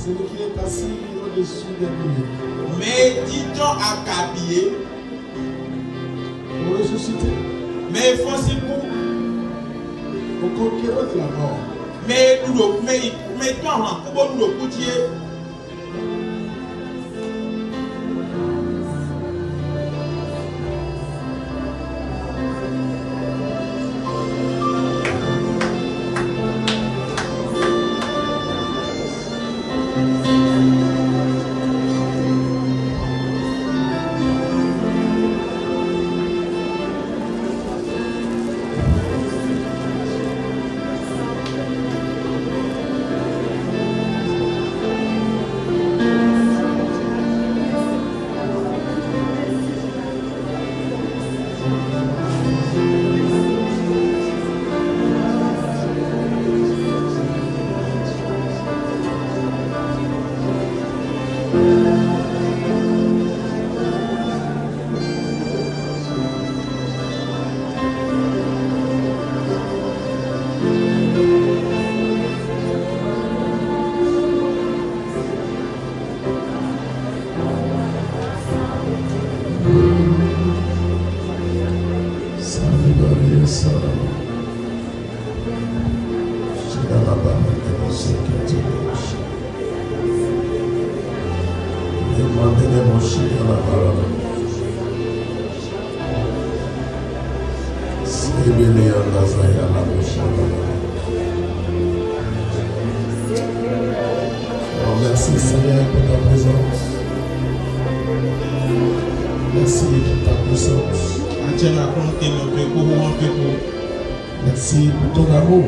Celui qui est assis au-dessus des nuées. Mais dit-on à Kabié, Pour ressusciter. mais foncez pour, Au conquérant de la mort. mais toi en comment nous le coutier. Merci Seigneur pour ta présence. Merci pour ta puissance. Merci pour ton amour.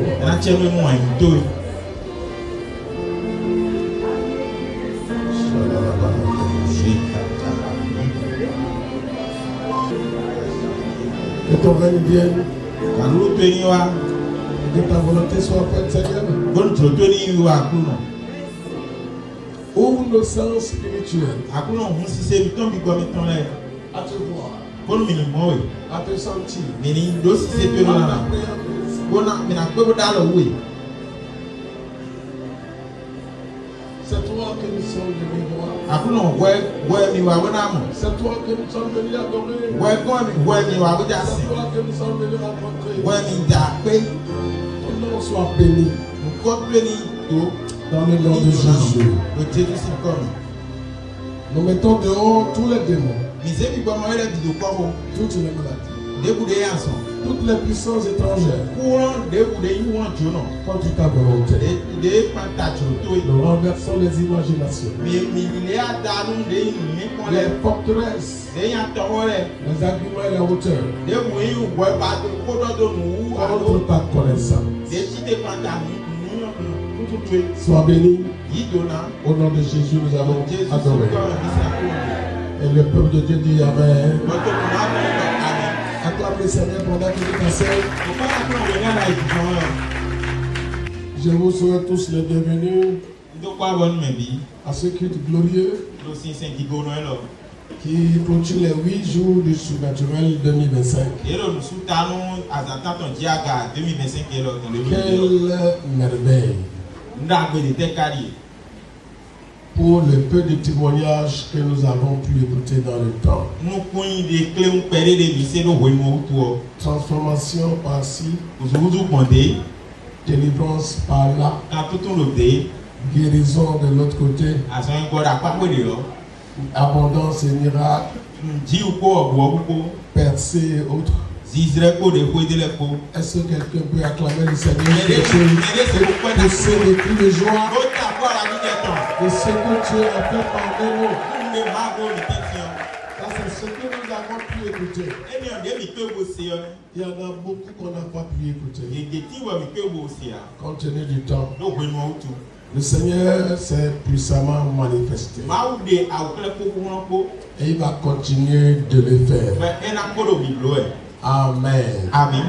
Que ton règne vienne. Que ta volonté soit faite, Seigneur. Ouvre nos sens spirituels à te voir, à te sentir. C'est toi que nous sommes venus voir. C'est toi que nous sommes venus adorer. C'est toi que nous sommes venus rencontrer. Ton nom soit béni. Dans le nom de Jésus. Nous mettons dehors tous les démons. Toutes les maladies. Toutes les puissances étrangères. Contre ta volonté. Nous renversons les imaginations. Les forteresses. Les arguments et la hauteur. Contre ta connaissance. Sois béni. Au nom de Jésus, nous allons adorer. Et le peuple de Dieu dit Amen. Acclame le Seigneur pendant que tu t'asseyes. Je vous souhaite tous les bienvenus à ce culte glorieux qui clôture les 8 jours du surnaturel 2025. Quelle merveille! Pour le peu de témoignages que nous avons pu écouter dans le temps. Transformation par-ci, délivrance par-là, guérison de l'autre côté, abondance et miracles, percée et autres. Est-ce que quelqu'un peut acclamer le Seigneur pour ces cris de joie de ce que tu as fait parmi nous? Ça, c'est ce que nous avons pu écouter. Il y en a beaucoup qu'on n'a pas pu écouter. Compte tenu du temps. Le Seigneur s'est puissamment manifesté. Et il va continuer de le faire. Amen. Amen.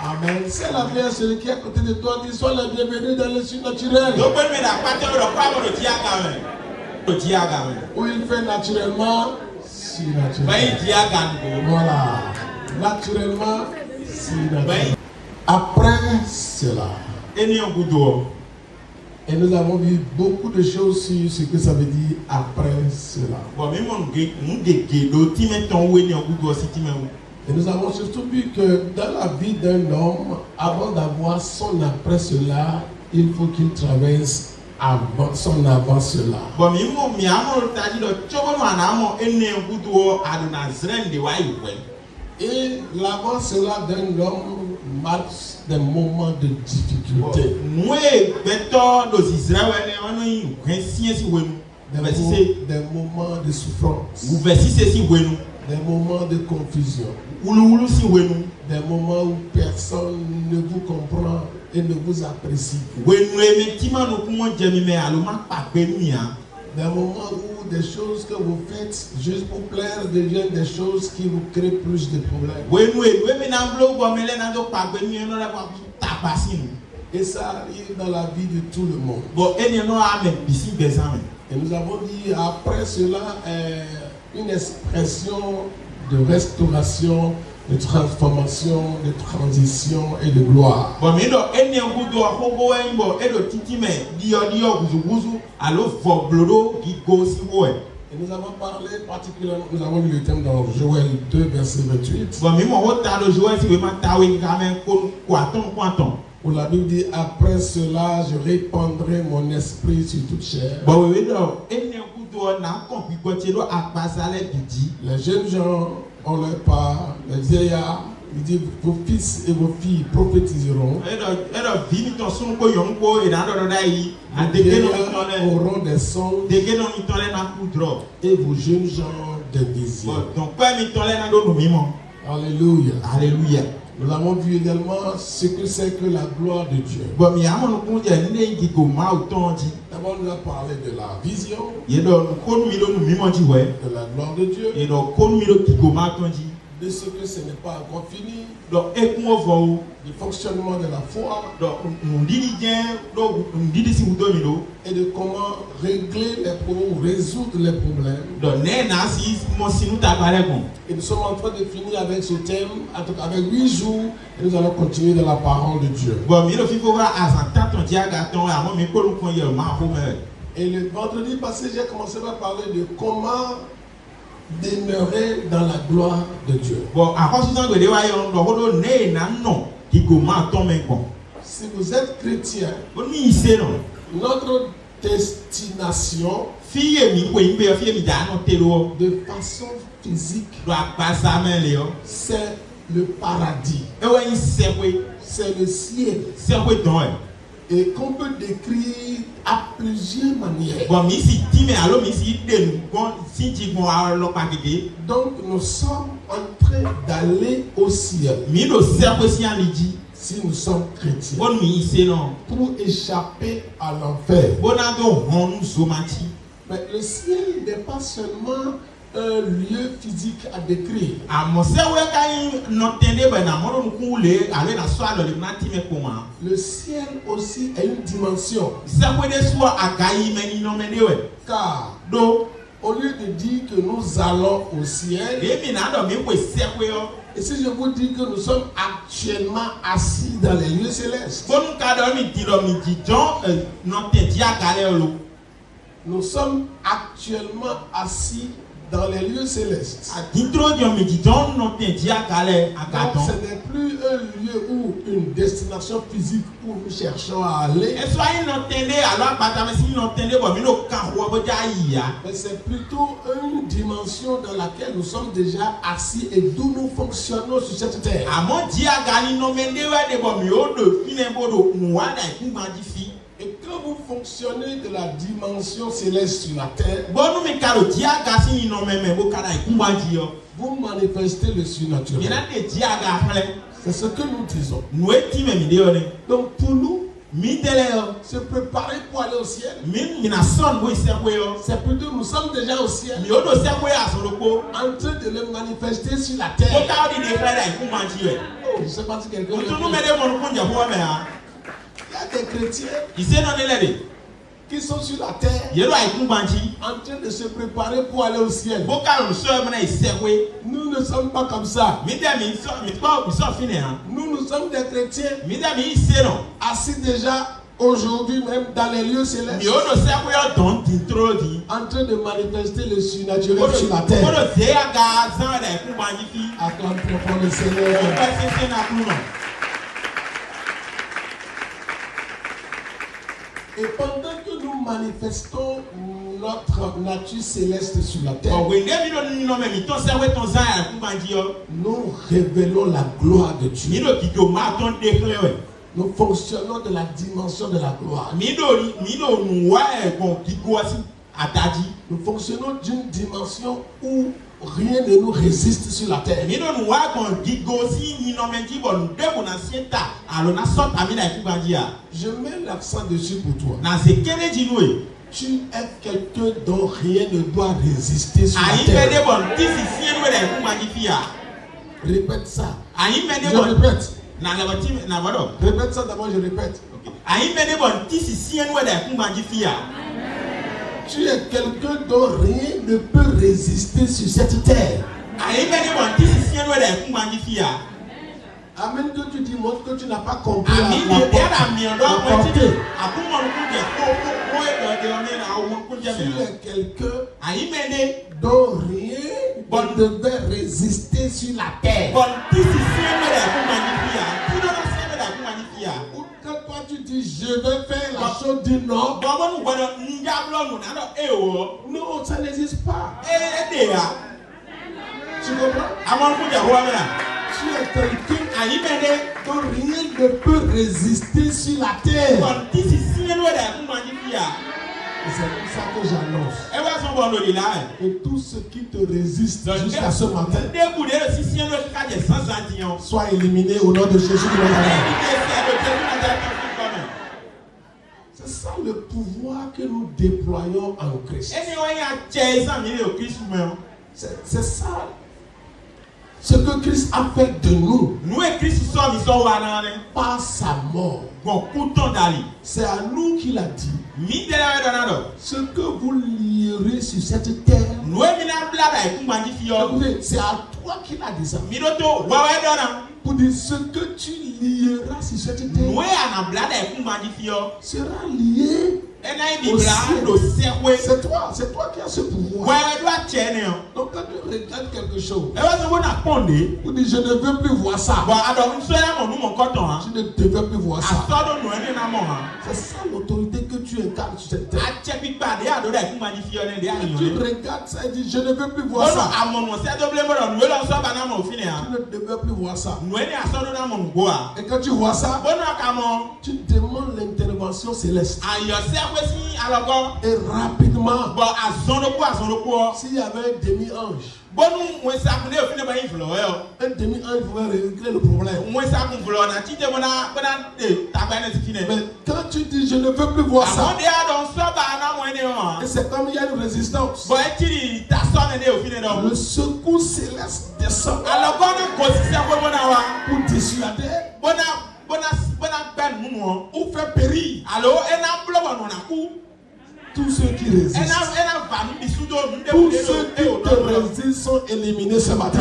Amen. C'est la bien celui qui est à côté de toi. Dis sois le bienvenu dans le surnaturel. Où il fait naturellement, surnaturel. Voilà. Naturellement, surnaturel. Après cela, Et nous avons vu beaucoup de choses sur ce que ça veut dire après cela. Et nous avons surtout vu que dans la vie d'un homme, avant d'avoir son après cela, il faut qu'il traverse avant son avant cela. Et l'avant cela d'un homme marque des moments de difficulté. Des moments de souffrance. Des moments de confusion. Des moments où personne ne vous comprend et ne vous apprécie. Des moments où des choses que vous faites juste pour plaire deviennent des choses qui vous créent plus de problèmes. Et ça arrive dans la vie de tout le monde. Et nous avons dit après cela une expression de restauration, de transformation, de transition et de gloire. Et nous avons parlé particulièrement, nous avons lu le thème dans Joël 2, verset 28. Où la Bible dit, après cela, je répandrai mon esprit sur toute chair. Les jeunes gens ont leur part, les vieillards, il dit, vos fils et vos filles prophétiseront. Les vieillards auront des songes et vos jeunes gens des visions. Alléluia. Alléluia. Nous avons vu également ce que c'est que la gloire de Dieu. D'abord, nous avons parlé de la vision, de la gloire de Dieu, de ce que ce n'est pas encore fini, du fonctionnement de la foi, et de comment régler les problèmes, résoudre les problèmes. Et nous sommes en train de finir avec ce thème, avec 8 jours, et nous allons continuer dans la parole de Dieu. Et le vendredi passé, j'ai commencé à parler de comment demeurer dans la gloire de Dieu. Si vous êtes chrétien, notre destination de façon physique, c'est le paradis, c'est le ciel, et qu'on peut décrire à plusieurs manières. Donc nous sommes en train d'aller au ciel si nous sommes chrétiens, pour échapper à l'enfer. Mais le ciel n'est pas seulement un lieu physique à décrire. Le ciel aussi est une dimension. Car au lieu de dire que nous allons au ciel, et si je vous dis que nous sommes actuellement assis dans les lieux célestes, nous sommes actuellement assis dans les lieux célestes. Donc ce n'est plus un lieu ou une destination physique où nous cherchons à aller. Mais c'est plutôt une dimension dans laquelle nous sommes déjà assis et d'où nous fonctionnons sur cette terre. Et quand vous fonctionnez de la dimension céleste sur la terre, vous manifestez le surnaturel. C'est ce que nous disons. Donc pour nous, se préparer pour aller au ciel, c'est plutôt nous sommes déjà au ciel, en train de le manifester sur la terre. Je ne sais pas si quelqu'un il y a des chrétiens qui sont sur la terre en train de se préparer pour aller au ciel. Nous ne sommes pas comme ça. Nous sommes des chrétiens assis déjà aujourd'hui même dans les lieux célestes, Mi o no se ko yo don tin tro di. en train de manifester le surnaturel sur la terre. Ko no se aga zan re ku ba ni fi. Acclame très fort le O Seigneur. pa se na ku no. Et pendant que nous manifestons notre nature céleste sur la terre, O we nge mi no ni no me mi ton se we ton zan re ku ba di yo. nous révélons la gloire de Mi Dieu. no ki jo ma ton de kle we. Nous fonctionnons de la dimension de la gloire. Mi no nu wa e kon ki go si ataji. Nous fonctionnons d'une dimension où rien ne nous résiste sur la terre. Mi no nu wa kon ki go si ni no me di bo nu de mo na sienta alo na sot ami na ku ba di ya. Je mets l'accent dessus pour toi. Na se kene di nu e. Tu es quelqu'un dont rien ne doit résister sur Ayi la me de terre. bon ti si sien we de ku ba di fi ya. Répète ça. Ayi me de Je bon répète. na le ti na bodo. Répète ça d'abord, je répète. Ayi me de bon ti si sien we de ku ba di fi ya. Tu es quelqu'un dont rien ne peut résister sur cette terre. Ayi me de bon ti si sien we de ku ba di fi ya. Amen que tu dis, montre que tu n'as pas compris Ami la de era mi la do ko ti portée. akumo ku de ko e do de oni na o mo ku je Tu mi. es quelqu'un Ayi me de dont rien ne devait résister sur la terre. bon ti si sien we de ku ba di fi ya. Ti do na sien we de ku ba di fi ya. Ou quand toi tu dis, je vais faire la chose du non, Bon nu bodo nja blo nu na do e o. non, ça n'existe pas. E de ya. Tu comprends? Amon ku de ho me na. Tu es quelqu'un Ayi me de dont rien ne peut résister sur la terre. bon ti si sien we de ku ba di fi ya. Et c'est pour ça que j'annonce. E wa so bon lo di la. Et tout ce qui te résiste jusqu'à ce matin De ku de si sien we ka je sans antiyon. soit éliminé au nom de Jésus de Nazareth. C'est ça le pouvoir que nous déployons en Christ. C'est ça ce que Christ a fait de nous par sa mort. C'est à nous qu'il a dit. Ce que vous lierez sur cette terre, écoutez, c'est à toi qu'il a dit ça. Pour dire ce que tu lieras sur cette terre sera lié. C'est toi qui as ce pouvoir. Donc quand tu regardes quelque chose, vous dites je ne veux plus voir ça. Tu ne devais plus voir ça. C'est ça l'autorité que tu incarnes sur cette terre. Tu regardes ça et dis je ne veux plus voir ça. Tu ne devais plus voir ça. Et quand tu vois ça, tu demandes l'intervention céleste. Et rapidement, s'il y avait un demi-ange, un demi-ange pouvait régler le problème. Mais quand tu dis je ne veux plus voir ça, et c'est comme il y a une résistance, le secours céleste descend pour dissuader ou faire périr tous ceux qui résistent. Tous ceux qui te résistent sont éliminés ce matin.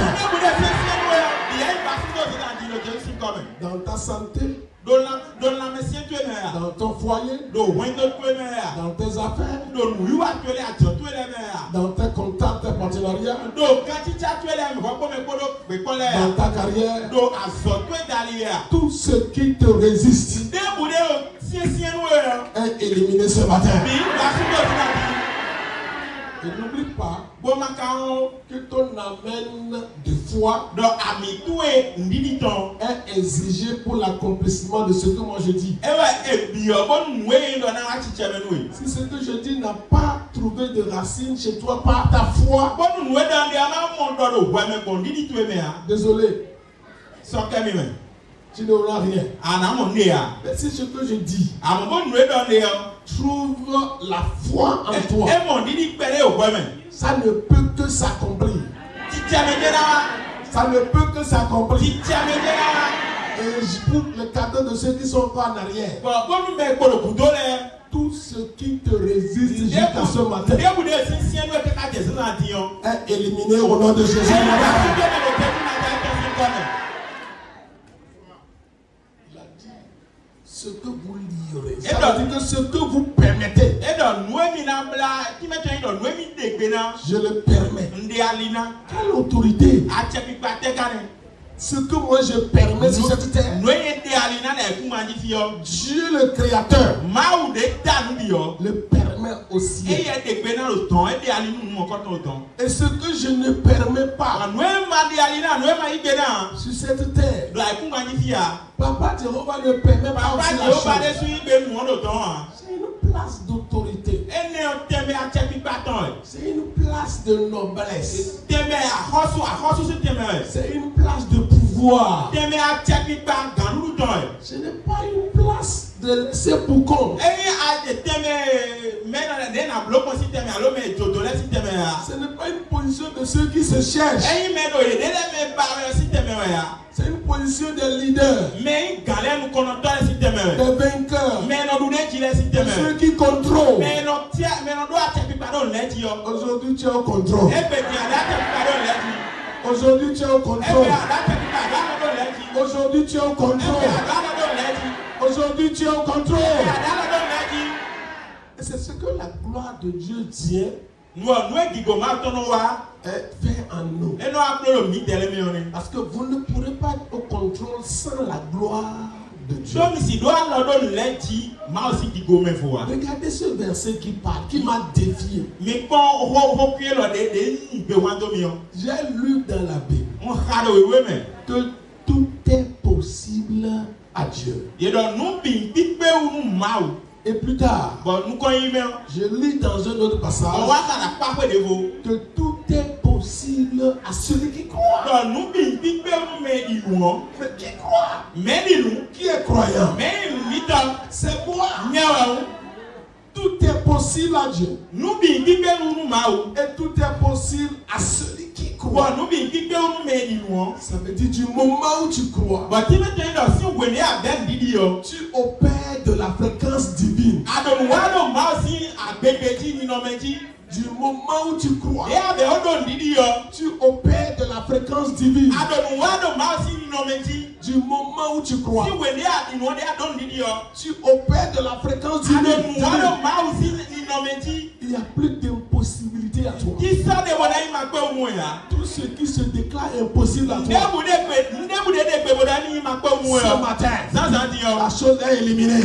Dans ta santé, dans ton foyer, dans tes affaires, dans tes contacts, tes partenariats, dans ta carrière, tout ce qui te résiste est éliminé ce matin. Et n'oublie pas que ton amène de foi est exigé pour l'accomplissement de ce que moi je dis. Si ce que je dis n'a pas trouvé de racine chez toi par ta foi, désolé, tu n'auras rien. Mais si ce que je dis trouve la foi en toi, ça ne peut que s'accomplir. Ça ne peut que s'accomplir. Et pour le cadeau de ceux qui sont pas en arrière, tout ce qui te résiste jusqu'à ce matin est éliminé au nom de Jésus. Il a dit ce que vous lierez. Ça veut dire que ce que vous permettez, je le permets. Quelle autorité? Ce que moi je permets sur cette terre, Dieu le Créateur le permet aussi. Et ce que je ne permets pas sur cette terre, Papa Jéhovah ne permet pas aussi la chose. C'est une place d'autorité. C'est une place de noblesse. C'est une place de pouvoir. Ce n'est pas une place de laisser pour compte. Ce n'est pas une position de ceux qui se cherchent. C'est une position des leaders, des vainqueurs, de ceux qui contrôlent. Aujourd'hui tu es au contrôle. Aujourd'hui tu es au contrôle. Aujourd'hui tu es au contrôle. Aujourd'hui tu es au contrôle. Et c'est ce que la gloire de Dieu tient fait en nous. Parce que vous ne pourrez pas être au contrôle sans la gloire de Dieu. Regardez ce verset qui parle, qui m'a défié. J'ai lu dans la Bible que tout est possible à Dieu. Et plus tard, je lis dans un autre passage que tout est possible à celui qui croit. Mais qui croit? Qui est croyant? C'est moi. Tout est possible à Dieu. Et tout est possible à celui qui croit. Ça veut dire du moment où tu crois, tu opères de la fréquence divine. Du moment où tu crois, tu opères de la fréquence divine. Du moment où tu crois, tu opères de la fréquence divine. Il n'y a plus d'impossibilité à toi. Tout ce qui se déclare impossible à toi, ce matin, la chose est éliminée.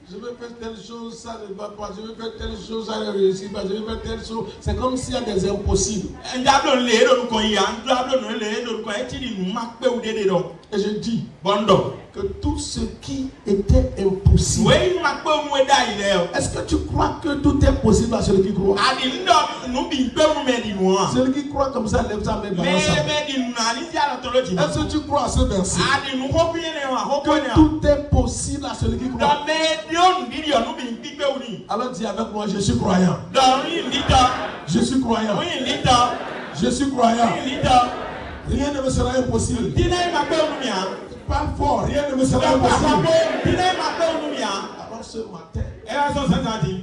Je veux faire telle chose, ça ne va pas. Je veux faire telle chose, ça ne réussit pas. Je veux faire telle chose. C'est comme s'il y a des impossibles. Et je dis que tout ce qui était impossible. Est-ce que tu crois que tout est possible à celui qui croit? Celui qui croit comme ça, lève sa main dans sa main. Est-ce que tu crois à ce verset? Que tout est possible à celui qui croit. Alors dis avec moi, je suis croyant. Je suis croyant. Je suis croyant. Rien ne me sera impossible. Pas fort, rien ne me sera impossible. Alors ce matin,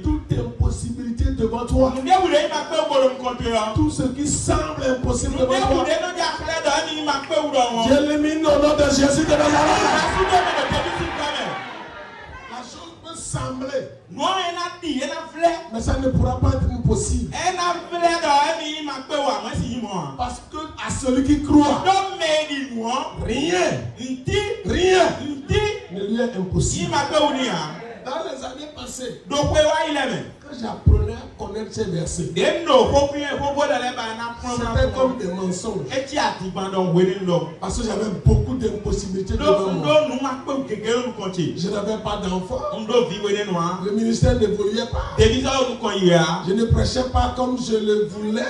toute impossibilité devant toi, tout ce qui semble impossible devant toi, j'élimine au nom de Jésus de Nazareth. La chose peut sembler, mais ça ne pourra pas être impossible. Parce que à celui qui croit, rien ne lui est impossible. Dans les années passées, quand j'apprenais à connaître ces versets, c'était comme des mensonges. Parce que j'avais beaucoup d'impossibilités devant moi. Je n'avais pas d'enfant. Le ministère n'évoluait pas. Je ne prêchais pas comme je le voulais.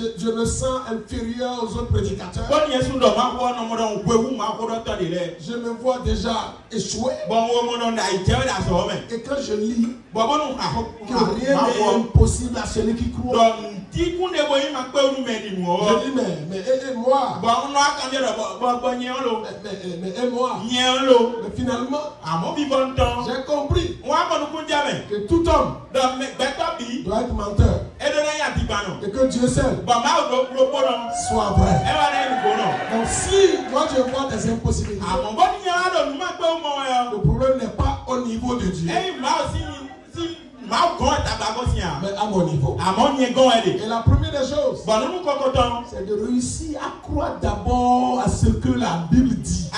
Je me sens inférieur aux autres prédicateurs. Je me vois déjà échoué. Et quand je lis que rien n'est impossible à celui qui croit, je dis mais moi, mais finalement j'ai compris que tout homme doit être menteur. Et que Dieu seul soit vrai. Donc si moi je vois des impossibilités, le problème n'est pas au niveau de Dieu, mais à mon niveau. Et la première des choses, c'est de réussir à croire d'abord à ce que la Bible dit.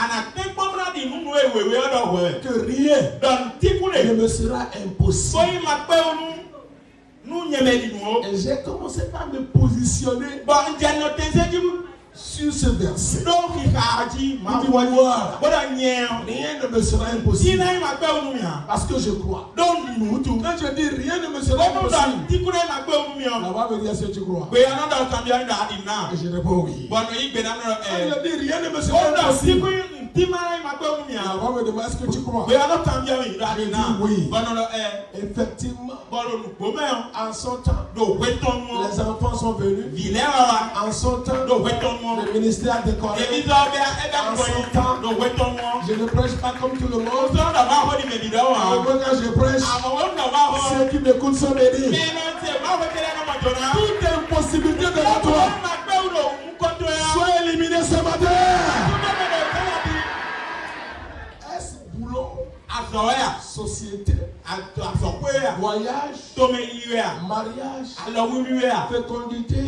Que rien ne me sera impossible. Et j'ai commencé par me positionner sur ce verset. Rien ne me sera impossible. Parce que je crois. Quand je dis rien ne me sera impossible, là-bas me dire est-ce que tu crois? Et je réponds oui. Quand je dis rien ne me sera impossible, là-bas me demande est-ce que tu crois? Je dis oui. Effectivement, en son temps, les enfants sont venus. En son temps, le ministère a décoré. En son temps, je ne prêche pas comme tout le monde. Quand je prêche, ceux qui m'écoutent sont bénis. Toute impossibilité devant toi soit éliminée ce matin. Est-ce boulot, société, voyage, mariage, fécondité,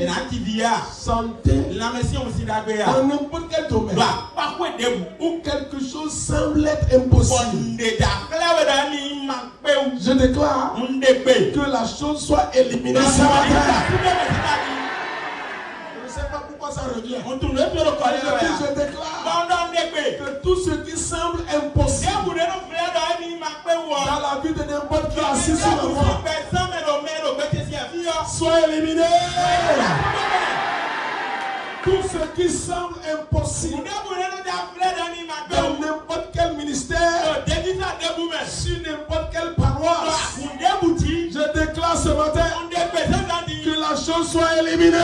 santé, dans n'importe quel domaine où quelque chose semble être impossible, je déclare que la chose soit éliminée ce matin. Je ne sais pas pourquoi ça revient. Je déclare que tout ce qui semble impossible dans la vie de n'importe qui assis sur la voie soit éliminé. Tout ce qui semble impossible dans n'importe quel ministère, sur n'importe quelle paroisse, je déclare ce matin que la chose soit éliminée.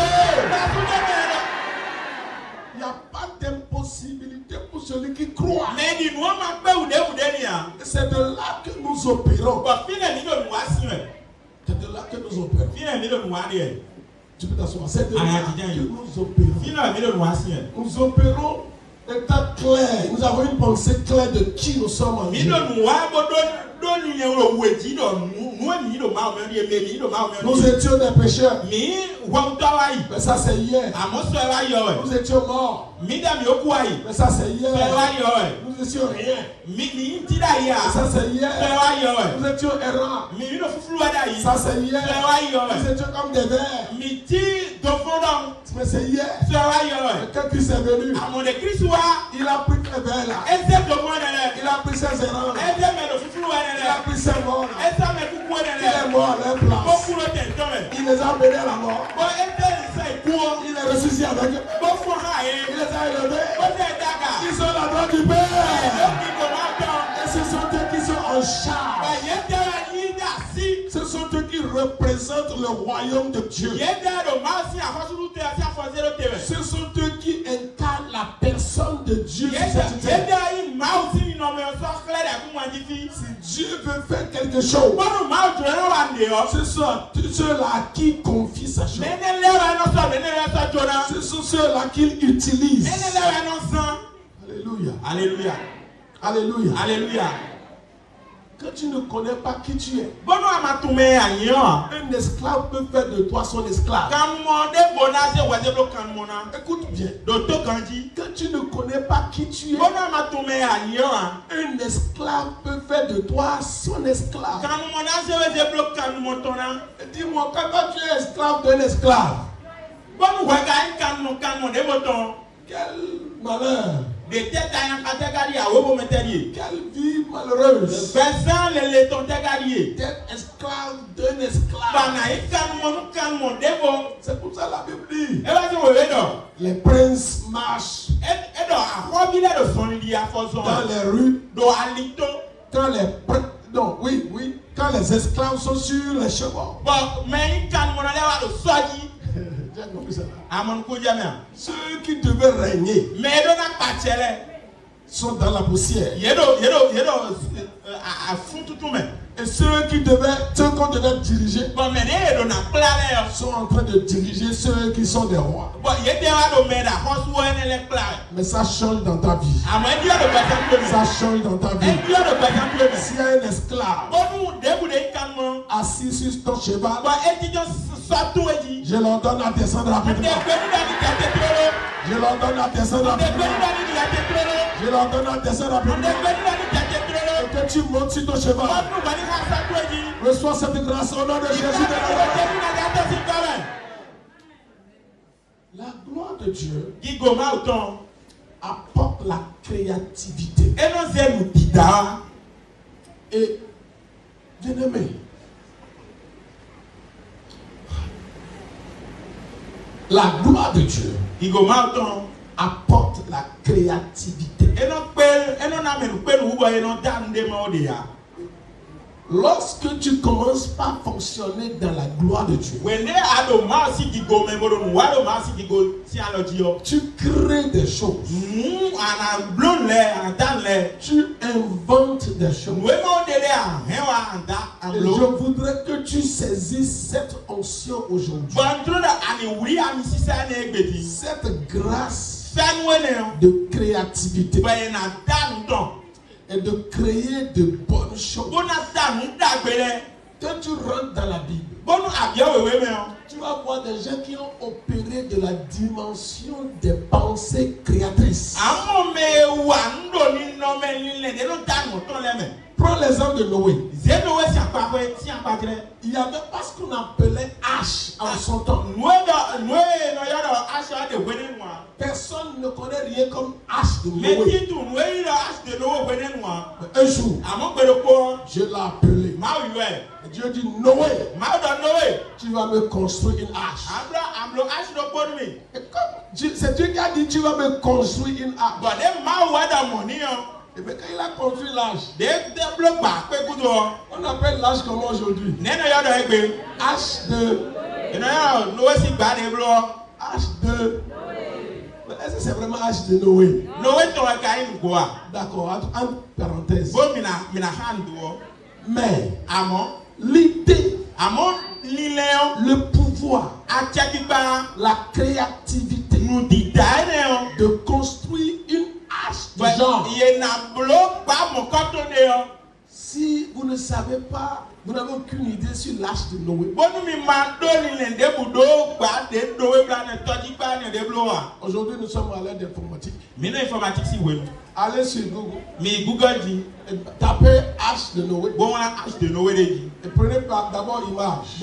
Il n'y a pas d'impossibilité pour celui qui croit. C'est de là que nous opérons. C'est de là que nous opérons. Tu peux t'asseoir. C'est de là que nous opérons. Nous opérons état clair. Nous avons une pensée claire de qui nous sommes en Dieu. Nous étions des pécheurs. Mais ça c'est hier. Nous étions morts. Mais ça c'est hier. Nous étions rien. Mais ça c'est hier. Nous étions errants. Ça c'est hier. Nous étions comme des vers. Mais c'est hier. Quand Christ est venu, il a pris les vers là. Il a pris ses errants là. Il a pris ses morts là. Il est mort à leur place. Il les a menés à la mort. Il est ressuscité avec eux. Il les a élevés. Ils sont la droite du Père. Et ce sont eux qui sont en charge. Ce sont eux qui représentent le royaume de Dieu. Ce sont eux qui incarnent la personne de Dieu sur cette terre. Si Dieu veut faire quelque chose, ce sont ceux-là à qui il confie sa chose. Ce sont ceux-là qu'il utilise. Alléluia. Alléluia. Alléluia. Alléluia. Quand tu ne connais pas qui tu es, un esclave peut faire de toi son esclave. Écoute bien. Quand tu ne connais pas qui tu es, un esclave peut faire de toi son esclave. Dis-moi, quand tu es esclave d'un esclave, quel malheur! Quelle vie malheureuse d'être esclave d'un esclave. C'est pour ça la Bible dit les princes marchent dans les rues quand les esclaves sont sur les chevaux. Ceux qui devaient régner sont dans la poussière. Et Et ceux qu'on devait diriger sont en train de diriger ceux qui sont des rois. Mais ça change dans ta vie. Ça change dans ta vie. S'il y a un esclave assis sur ton cheval, je l'ordonne à descendre rapidement. Je l'ordonne à descendre rapidement. Je l'ordonne à descendre rapidement. Et que tu montes sur ton cheval. Reçois cette grâce au nom de Jésus de Nazareth. La gloire de Dieu apporte la créativité. Et bien-aimé, la gloire de Dieu apporte la créativité. Lorsque tu commences par fonctionner dans la gloire de Dieu, tu crées des choses. Tu inventes des choses. Et je voudrais que tu saisisses cette onction aujourd'hui. Cette grâce de créativité. Et de créer de bonnes choses. Quand tu rentres dans la Bible, tu vas voir des gens qui ont opéré de la dimension des pensées créatrices. Prends l'exemple de Noé. Il n'y avait pas ce qu'on appelait hache en son temps. Personne ne connaît rien comme hache de Noé. Un jour, je l'ai appelé. Et Dieu dit Noé, tu vas me construire une hache. Et comme c'est Dieu qui a dit tu vas me construire une hache. Et bien quand il a construit l'âge, on appelle l'âge comment aujourd'hui? H de est-ce que c'est vraiment H de Noé? D'accord, entre parenthèses. Mais l'idée, le pouvoir, la créativité de construire une hache du genre. Si vous ne savez pas, vous n'avez aucune idée sur l'âge de Noé. Aujourd'hui, nous sommes à l'ère d'informatique. Allez sur Google. Et tapez H de Noé. Et prenez d'abord image.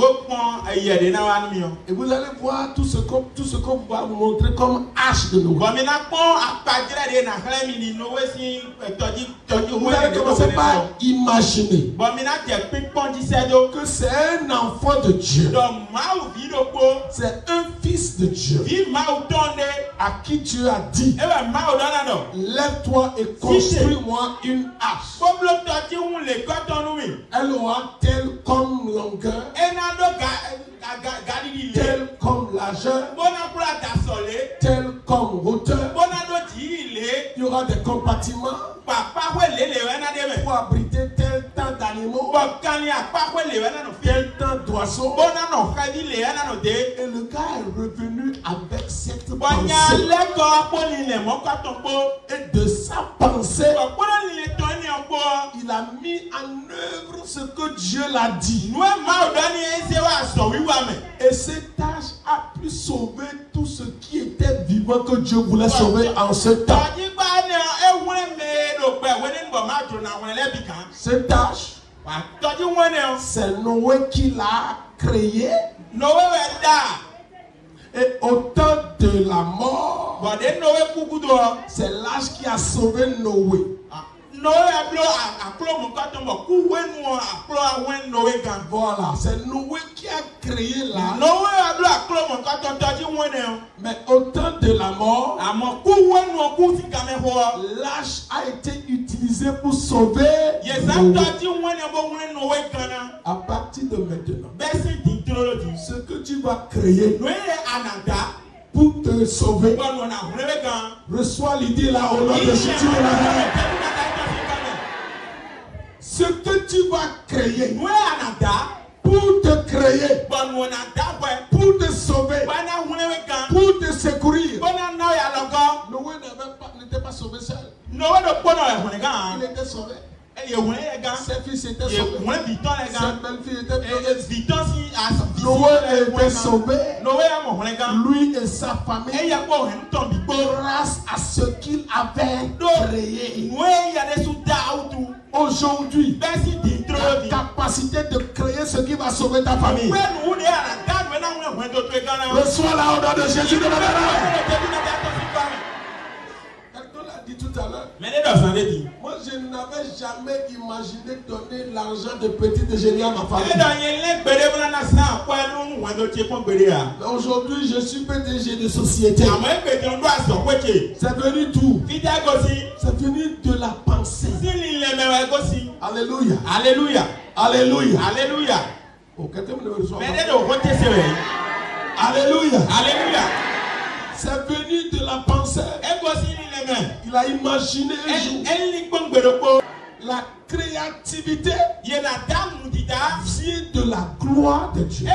Et vous allez voir tout ce qu'on va vous montrer comme H de Noé. Vous allez commencer par imaginer que c'est un enfant de Dieu. C'est un fils de Dieu à qui Dieu a dit lève-toi et construis-moi une hache. Elle aura telle comme longueur, telle comme largeur, telle comme hauteur. Il y aura des compartiments pour abriter tel temps d'animaux, tel temps d'oiseaux. Et le gars est revenu avec cette pensée. Et de sa pensée, il a mis en œuvre ce que Dieu l'a dit. Et cette tâche a pu sauver tout ce qui était vivant que Dieu voulait sauver en ce temps. Cette tâche, c'est Noé qui l'a créée. Et au temps de la mort, c'est l'âge qui a sauvé Noé. Voilà, c'est Noé qui a créé l'âge. Mais au temps de la mort, l'âge a été utilisé pour sauver Noé. À partir de maintenant, ce que tu vas créer pour te sauver, reçois l'idée là au nom de Jésus. Ce que tu vas créer Noé anada. pour te créer, Bon anada ouais. pour te sauver, Bana hunewe kan. pour te secourir. Bona na ya logo. Noé n'était pas sauvé seul. Noé do pono ya hunegan. Il était sauvé. E ye hune ya gan. Ses fils étaient Ye sauvés. hune biton ya Ses gan. belles-filles étaient E sauvées. biton si as Noé était sauvé. Noé ya mo hunegan. Lui et sa E famille, ya ko hen ton bi. grâce à ce qu'il avait créé. Noé ya de su dautu. Aujourd'hui, Besi di la trovi. capacité de créer ce qui va sauver ta famille. When hune ya na dan we na hune do to gan na. Reçois la honneur de Jésus de Nazareth. Quelqu'un Quelqu'un l'a dit tout à l'heure. mais dans un dit. Moi, je n'avais jamais imaginé donner l'argent de petit déjeuner à ma famille. Mais aujourd'hui, je suis PDG de société. C'est venu d'où? C'est venu de la pensée. Alléluia. Alléluia. Alléluia. Alléluia. Oh, quelqu'un me le reçoit. Mais Alléluia. Alléluia. C'est venu de la pensée. Il a imaginé un jour la créativité vient de la gloire de Dieu.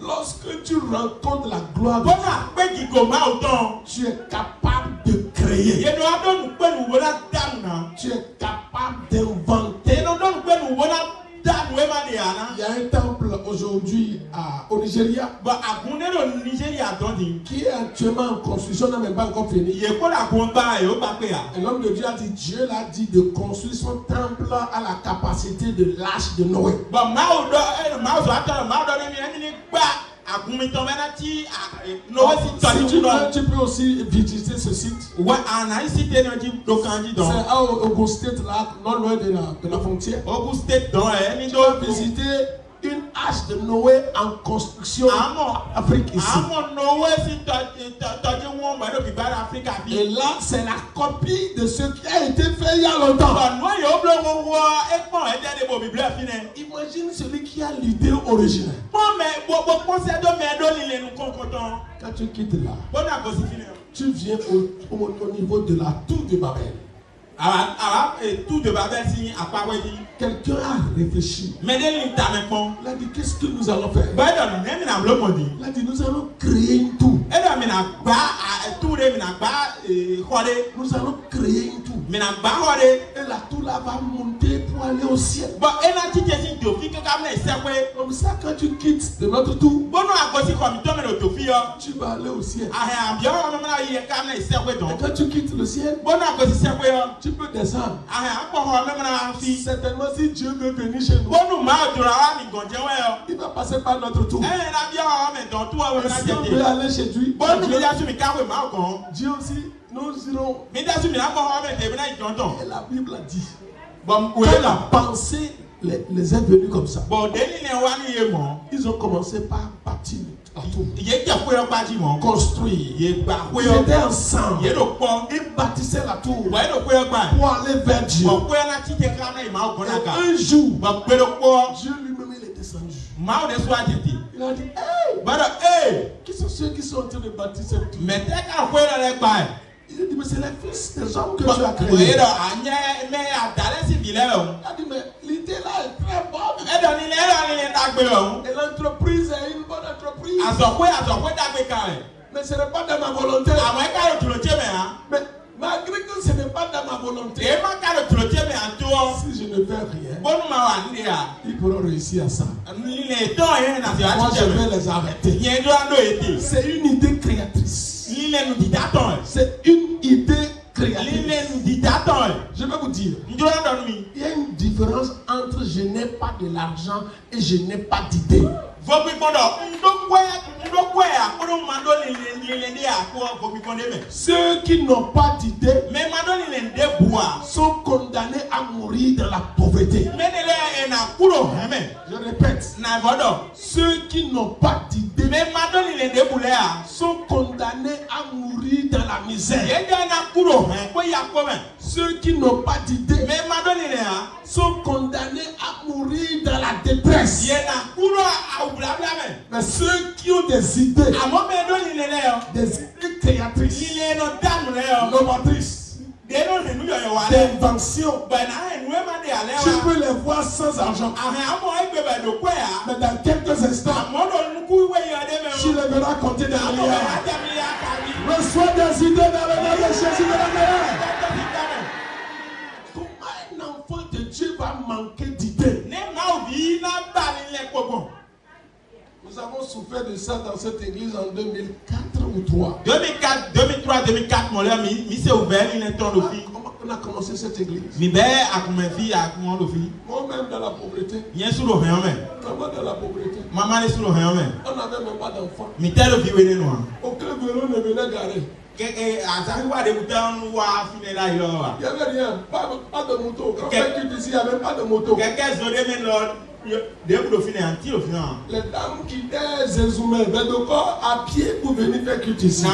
Lorsque tu rencontres la gloire de Dieu, tu es capable de créer. Tu es capable d'inventer. Il y a un temple aujourd'hui au Nigeria qui est actuellement en construction, n'a même pas encore fini. Et l'homme de Dieu a dit, Dieu l'a dit de construire son temple à la capacité de l'âge de Noé. Si tu veux, tu peux aussi visiter ce site. C'est à Ogun State, là, non loin de la frontière. Tu vas visiter une arche de Noé en construction en Afrique ici. Et là, c'est la copie de ce qui a été fait il y a longtemps. Imagine celui qui a l'idée originale. Quand tu quittes là, tu viens au niveau de la tour de Babel. Quelqu'un a réfléchi. Il a dit, qu'est-ce que nous allons faire? Il a dit, nous allons créer une tour. Nous allons créer une tour. Et la tour là va monter pour aller au ciel. Comme ça, quand tu quittes de notre tour, tu vas aller au ciel. Et quand tu quittes le ciel, tu peux descendre. Certainement, si Dieu veut venir chez nous, il va passer par notre tour. Si on veut aller chez Dieu, Dieu aussi, nous irons. Et la Bible a dit que la pensée les est venue comme ça. Ils ont commencé par bâtir la tour, construire. Ils étaient ensemble. Ils bâtissaient la tour pour aller vers Dieu. Et un jour, Dieu lui-même il est descendu. Il a dit, hey, qui sont ceux qui sont en train de bâtir cette tour? Il a dit, mais c'est les fils des hommes que tu as créés. Il a dit, mais l'idée là est très bonne. Et l'entreprise est une bonne entreprise. Mais ce n'est pas dans ma volonté. Mais malgré que ce n'est pas dans ma volonté, si je ne fais rien, ils pourront réussir à ça. Moi, je vais les arrêter. C'est une idée créatrice. C'est une idée créatrice. Je vais vous dire, il y a une différence entre je n'ai pas de l'argent et je n'ai pas d'idée. Ceux qui n'ont pas d'idée sont condamnés à mourir dans la pauvreté. Je répète, ceux qui n'ont pas d'idée sont condamnés à mourir dans la misère. Ceux qui n'ont pas d'idée sont condamnés à mourir dans la détresse. Mais ceux qui ont des idées créatrices, novatrices, d'invention. Tu peux les voir sans argent. Mais dans quelques instants, tu les verras compter des milliards. Reçois des idées dans le nom de Jésus de la Nazareth. Comment un enfant de Dieu va manquer d'idées? Nous avons souffert de ça dans cette église en 2004 ou 2003. 2003, On a commencé cette église. Moi-même dans la pauvreté. Maman dans la pauvreté. On n'avait même pas d'enfants. Aucun vélo ne venait garer. Il n'y avait rien. Pas de moto. Quand tu ici, il n'y avait pas de moto. Les dames qui étaient zézoumées, à pied pour venir faire culte ici.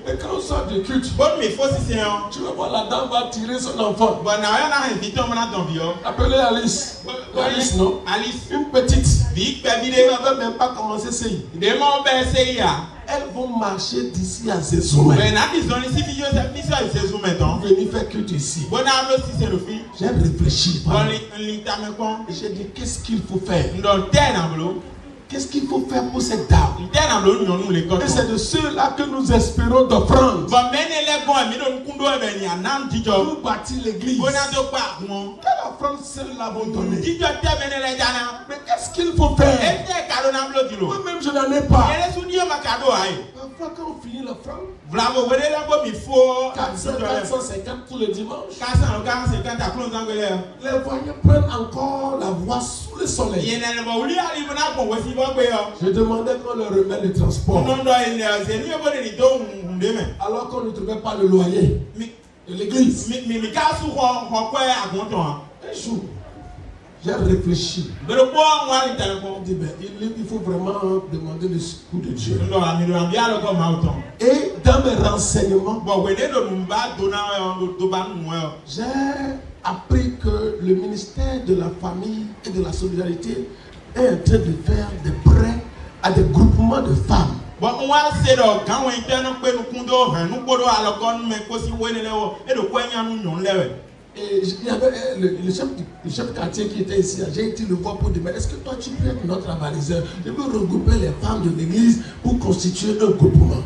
Et quand on sort du culte, tu vas voir la dame va tirer son enfant. Appelez Alice. Alice, non? Alice. Une petite. Qui n'avait même pas commencé CI. Elles vont marcher d'ici à Zézoumé. Venir faire culte ici. J'ai réfléchi. J'ai dit, qu'est-ce qu'il faut faire? Qu'est-ce qu'il faut faire pour cette dame? Et c'est de ceux-là que nous espérons d'offrande. Pour bâtir l'église. Quelle offrande ceux-là vont donner? Mais qu'est-ce qu'il faut faire? Moi-même je n'en ai pas. Parfois quand on finit l'offrande, 450 pour le dimanche. Les voyants prennent encore la voie sous le soleil. Je demandais qu'on leur remette le transport. Alors qu'on ne trouvait pas le loyer de l'église. Un jour, j'ai réfléchi. Il faut vraiment demander le secours de Dieu. Et dans mes renseignements, j'ai appris que le ministère de la famille et de la solidarité est en train de faire des prêts à des groupements de femmes. Et il y avait le chef quartier qui était ici. J'ai été le voir pour dire, mais est-ce que toi tu peux être notre avaliseur? Je veux regrouper les femmes de l'église pour constituer un groupement.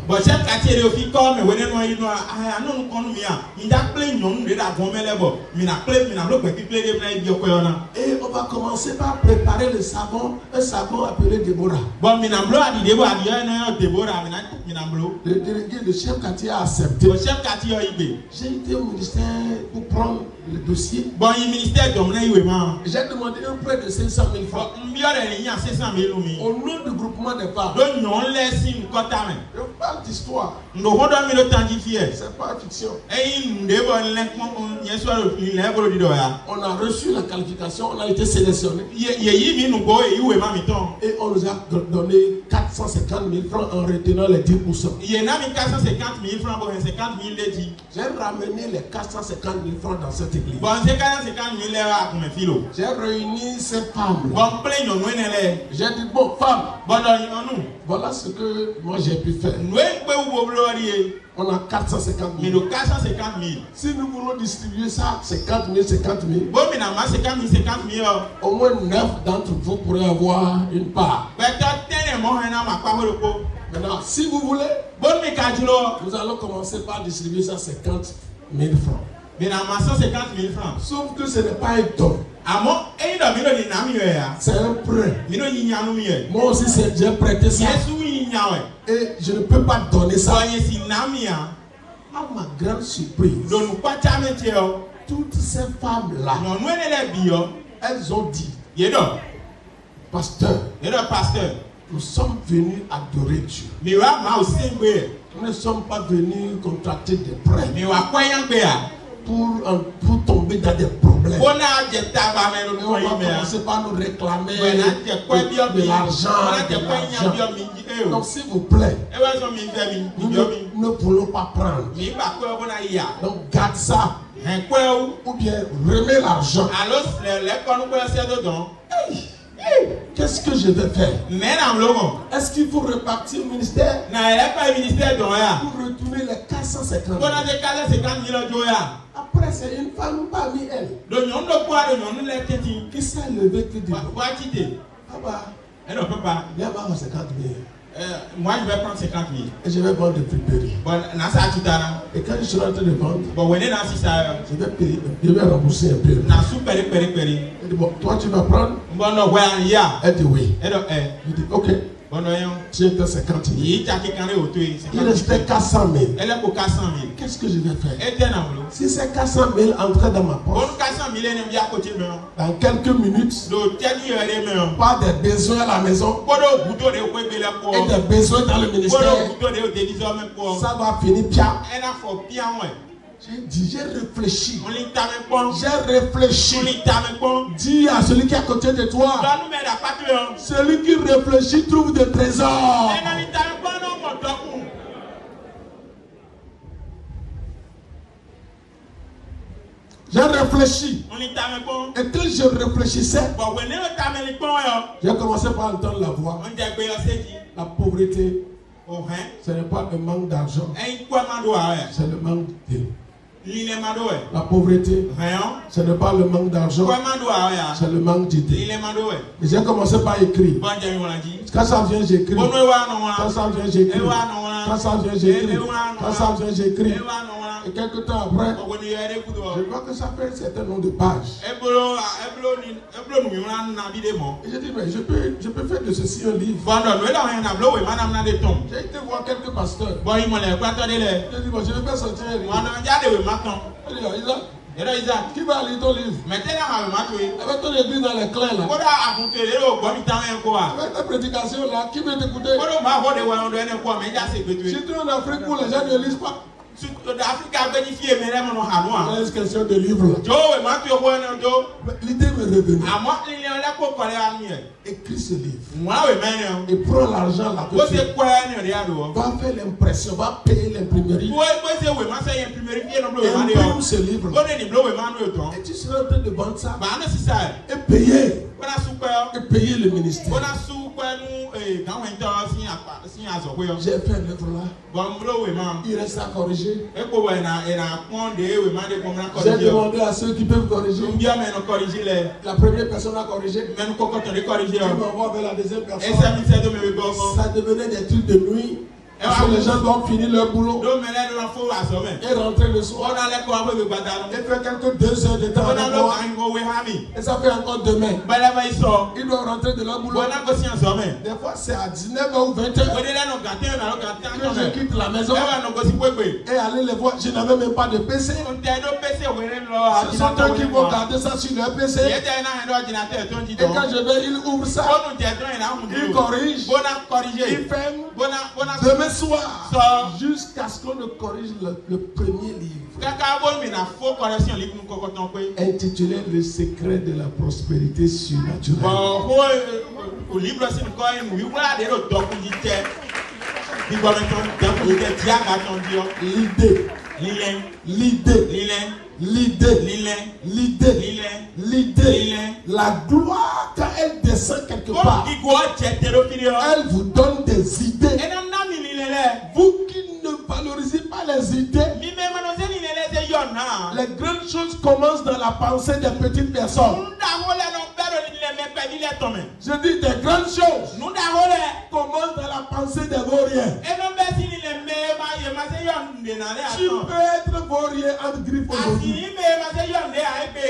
Et on va commencer par préparer le savon, un savon appelé Déborah. Le délégué, le chef quartier a accepté. J'ai été au ministère pour prendre le dossier. J'ai demandé un prêt de 500 000 francs. Au nom du groupement des femmes. Je parle d'histoire. C'est pas fiction. On a reçu la qualification, on a été sélectionné. Et on nous a donné 450 000 francs en retenant les 10%. J'ai ramené les 450 000 francs dans cette église. J'ai réuni ces femmes. J'ai dit, bon, femmes, voilà ce que moi j'ai pu faire. On a 450 000. Si nous voulons distribuer ça, 50 000, 50 000. Au moins 9 d'entre vous pourraient avoir une part. Maintenant, si vous voulez, nous allons commencer par distribuer ça 50 000 francs. Sauf que ce n'est pas un don. C'est un prêt. Moi aussi, j'ai prêté ça. Et je ne peux pas donner ça. À ma grande surprise, toutes ces femmes-là, elles ont dit, pasteur, nous sommes venus adorer Dieu. Nous ne sommes pas venus contracter des prêts pour tomber dans des problèmes. On va commencer par nous réclamer de l'argent. Donc s'il vous plaît, nous ne voulons pas prendre. Donc garde ça. Ou bien remets l'argent. Qu'est-ce que je vais faire? Est-ce qu'il faut repartir au ministère? Pour retourner soumis les 450 Bon, 000. on a des 450 000 joya. Après, c'est une femme parmi elles Donc, on ne quoi, on ne l'a pas dit. qui s'est levée qui dit Quoi quitter? Papa, Elle ne peut pas. viens voir 50 000. Moi, je vais prendre 50 000. Et je vais vendre des friperies. Bon, dans ça, tu t'as. Et quand je serai en train de vendre, Bon, on est dans ça. je vais payer, je vais rembourser un peu. Dans sous péri. Elle dit, bon, toi tu vas prendre? Bon, non, ouais, il y a. Elle dit oui. Elle Je dis, ok. bon, non, J'ai que 50 000. il y a quelqu'un qui est autour. Il restait 400 000. Elle est pour 400 000. Qu'est-ce que je vais faire? Elle est dans l'eau. Si ces 400 000 entraient dans ma Bon, poche, 400 000, elle est bien à côté de moi. dans quelques minutes, Donc, tu as dit, elle est bien. pas des besoins à la maison Bon, le bouton de quoi il est pour. et des besoins dans le Bon, ministère, le bouton de décision même pour. ça va finir bien. Elle a fait bien, ouais. J'ai dit, j'ai réfléchi. On l'y t'a même pas. J'ai réfléchi. On l'y t'a même pas. Dis à celui qui est à côté de toi, Dois nous mettre à pas que. celui qui réfléchit trouve des trésors. Elle n'a l'y t'a même pas, non, mon doigt. J'ai réfléchi. On l'y t'a même pas. Et quand je réfléchissais, Bon, on est le t'a même pas. j'ai commencé par entendre la voix. On dit que c'est dit. La pauvreté, Oh, hein. ce n'est pas le manque d'argent, Et quoi, Mandoa? c'est le manque de... L'île est Mandoa. La pauvreté, Rien. ce n'est pas le manque d'argent, Quoi, Mandoa? c'est le manque d'idées. L'île est Mandoa. Et j'ai commencé par écrire. Bon, j'ai on l'a dit. Quand ça vient, j'écris. Bon, nous, non, Quand là. ça vient, j'écris. Quand ça vient, j'écris. Quand ça vient, j'écris. Et quelques temps après, je vois que ça fait un certain nombre de pages. Et j'ai dit, mais je peux faire de ceci un livre. J'ai été voir quelques pasteurs. J'ai dit, bon, je vais faire sortir un livre. Il dit, Isaac, qui va lire ton livre? Avec ton église dans les clans là. Avec ta prédication là, qui veut t'écouter? Surtout en Afrique où les gens ne lisent pas. C'est une question de livre là. L'idée me revenait. Écris ce livre. Et prends l'argent là. Va faire l'impression, va payer l'imprimerie. Imprime ce livre là. Et tu seras en train de vendre ça. Et payer. Et payer le ministère. J'ai fait l'œuvre là. Il reste à corriger. J'ai demandé à ceux qui peuvent corriger. La première personne a corrigé. Il m'envoie vers la deuxième personne. Ça devenait des trucs de nuit. Parce que les gens doivent finir leur boulot et rentrer le soir et faire quelques 2 heures de temps avec moi. Et ça fait encore demain. Ils doivent rentrer de leur boulot. Des fois c'est à 19h ou 20h que je quitte la maison et aller les voir. Je n'avais même pas de PC. Ce sont eux qui vont garder ça sur leur PC. Et quand je vais, ils ouvrent ça. Ils corrigent. Ils ferment. Demain soir, jusqu'à ce qu'on ne corrige le premier livre intitulé Le secret de la prospérité surnaturelle. L'idée, la gloire quand elle descend quelque part, elle vous donne des idées. Vous qui ne valorisez pas les idées, les grandes choses commencent dans la pensée des petites personnes. Je dis des grandes choses commencent dans la pensée des vauriens. Tu peux être vaurien entre griffes aujourd'hui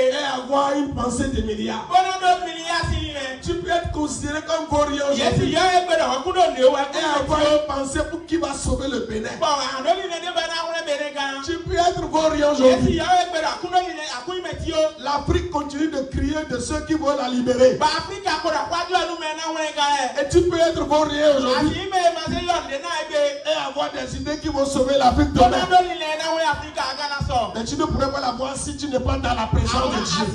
et avoir une pensée de milliards. Tu peux être considéré comme vaurien aujourd'hui et avoir une pensée pour qui va sauver le Bénin. Tu peux être vaurien aujourd'hui. L'Afrique continue de crier de ceux qui veulent la libérer. Et tu peux être vaurien aujourd'hui et avoir des idées qui vont sauver l'Afrique demain. Mais tu ne pourrais pas l'avoir si tu n'es pas dans la présence de Dieu.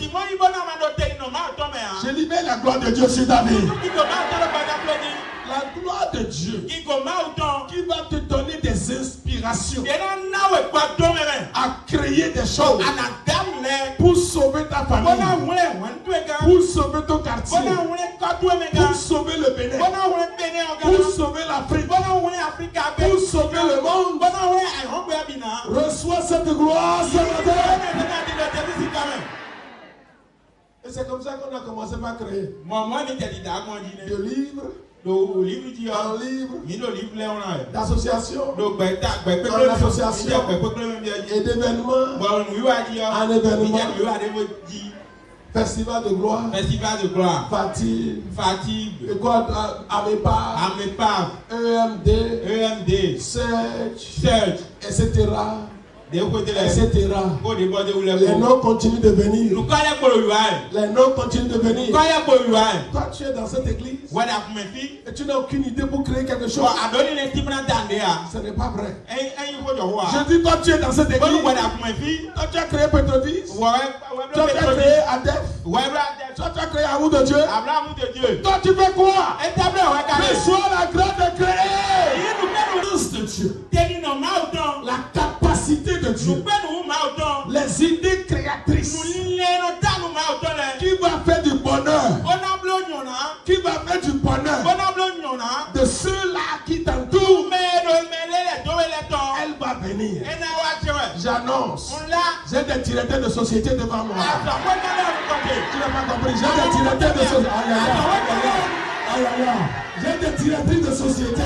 Je libère la gloire de Dieu sur ta vie. La gloire de Dieu qui va te donner des inspirations à créer des choses pour sauver ta famille, pour sauver ton quartier, pour sauver le Bénin, pour sauver l'Afrique, pour sauver le monde. de gloire ce matin. Amen. Et c'est comme ça qu'on a commencé par créer Maman ni tẹ̀lé dá mọ́ di de livres, do livre di un ọ. livre, Mi do livre lẹ́wọ̀n náà. d'associations, Do gbẹ̀ta gbẹ̀pẹ́ En association. gbẹ̀pẹ́ mi bí et ọjí. d'événements, Bọ̀ọ̀lù wíwá di ọ. Un événement. Ìjẹ́ wíwá dé bó jí. festival de gloire, Festival de gloire. fatigue, Fatigue. école Amépa, Amepa. EMD, EMD. Search, Church. etc. Des côtés là. etc. Kó de bọ́ de wulẹ̀ Les kó. noms continuent de venir. Nukọ́lẹ̀ kpolo yuwa yẹ. Les noms continuent de venir. Nukọ́lẹ̀ kpolo yuwa yẹ. Toi, tu es dans cette église Wẹ́dà kùmẹ̀ fi. et tu n'as aucune idée pour créer quelque chose. Bọ̀ àdóni ní tìmínà dàndé ya. Ce n'est pas vrai. Ẹyin kó jọ wá. Je dis, toi, tu es dans cette Bọ́lú église. wẹ́dà kùmẹ̀ fi. Toi, tu as créé Pétrodis. Wọ́n Toi, tu as créé Adef. wẹ́bẹ́ Toi, tu as créé Amour de Dieu. Abraham de Dieu. Toi, tu fais quoi? Établir wẹ́ kálẹ̀. Reçois la grâce de créer. Èyí nu bẹ́ẹ̀ nu Grâce de Dieu. tẹ́ni nà máa dán. La capacité de Nu Dieu. bẹ́ẹ̀ nu máa dán. Les idées Nu créatrices. lílé nu dánu máa dán lẹ. Qui va faire du bonheur? Ọ̀nàbílò nyọ̀nà. Qui va faire du bonheur? Ọ̀nàbílò nyọ̀nà. De ceux-là qui t'entourent. Mẹ́ẹ̀dọ̀ dọ́wẹ́ lẹ tán. Elle va venir. Ẹnà wa jẹ wẹ̀. J'annonce. Ńlá. J'ai des directeurs de société devant moi. Àtàwọn ẹgbẹ́ kọ̀tẹ̀. Tu n'as pas compris. J'ai des directeurs de société. Aïe, aïe, aïe. Aïe, aïe, aïe. J'ai des directrices de société.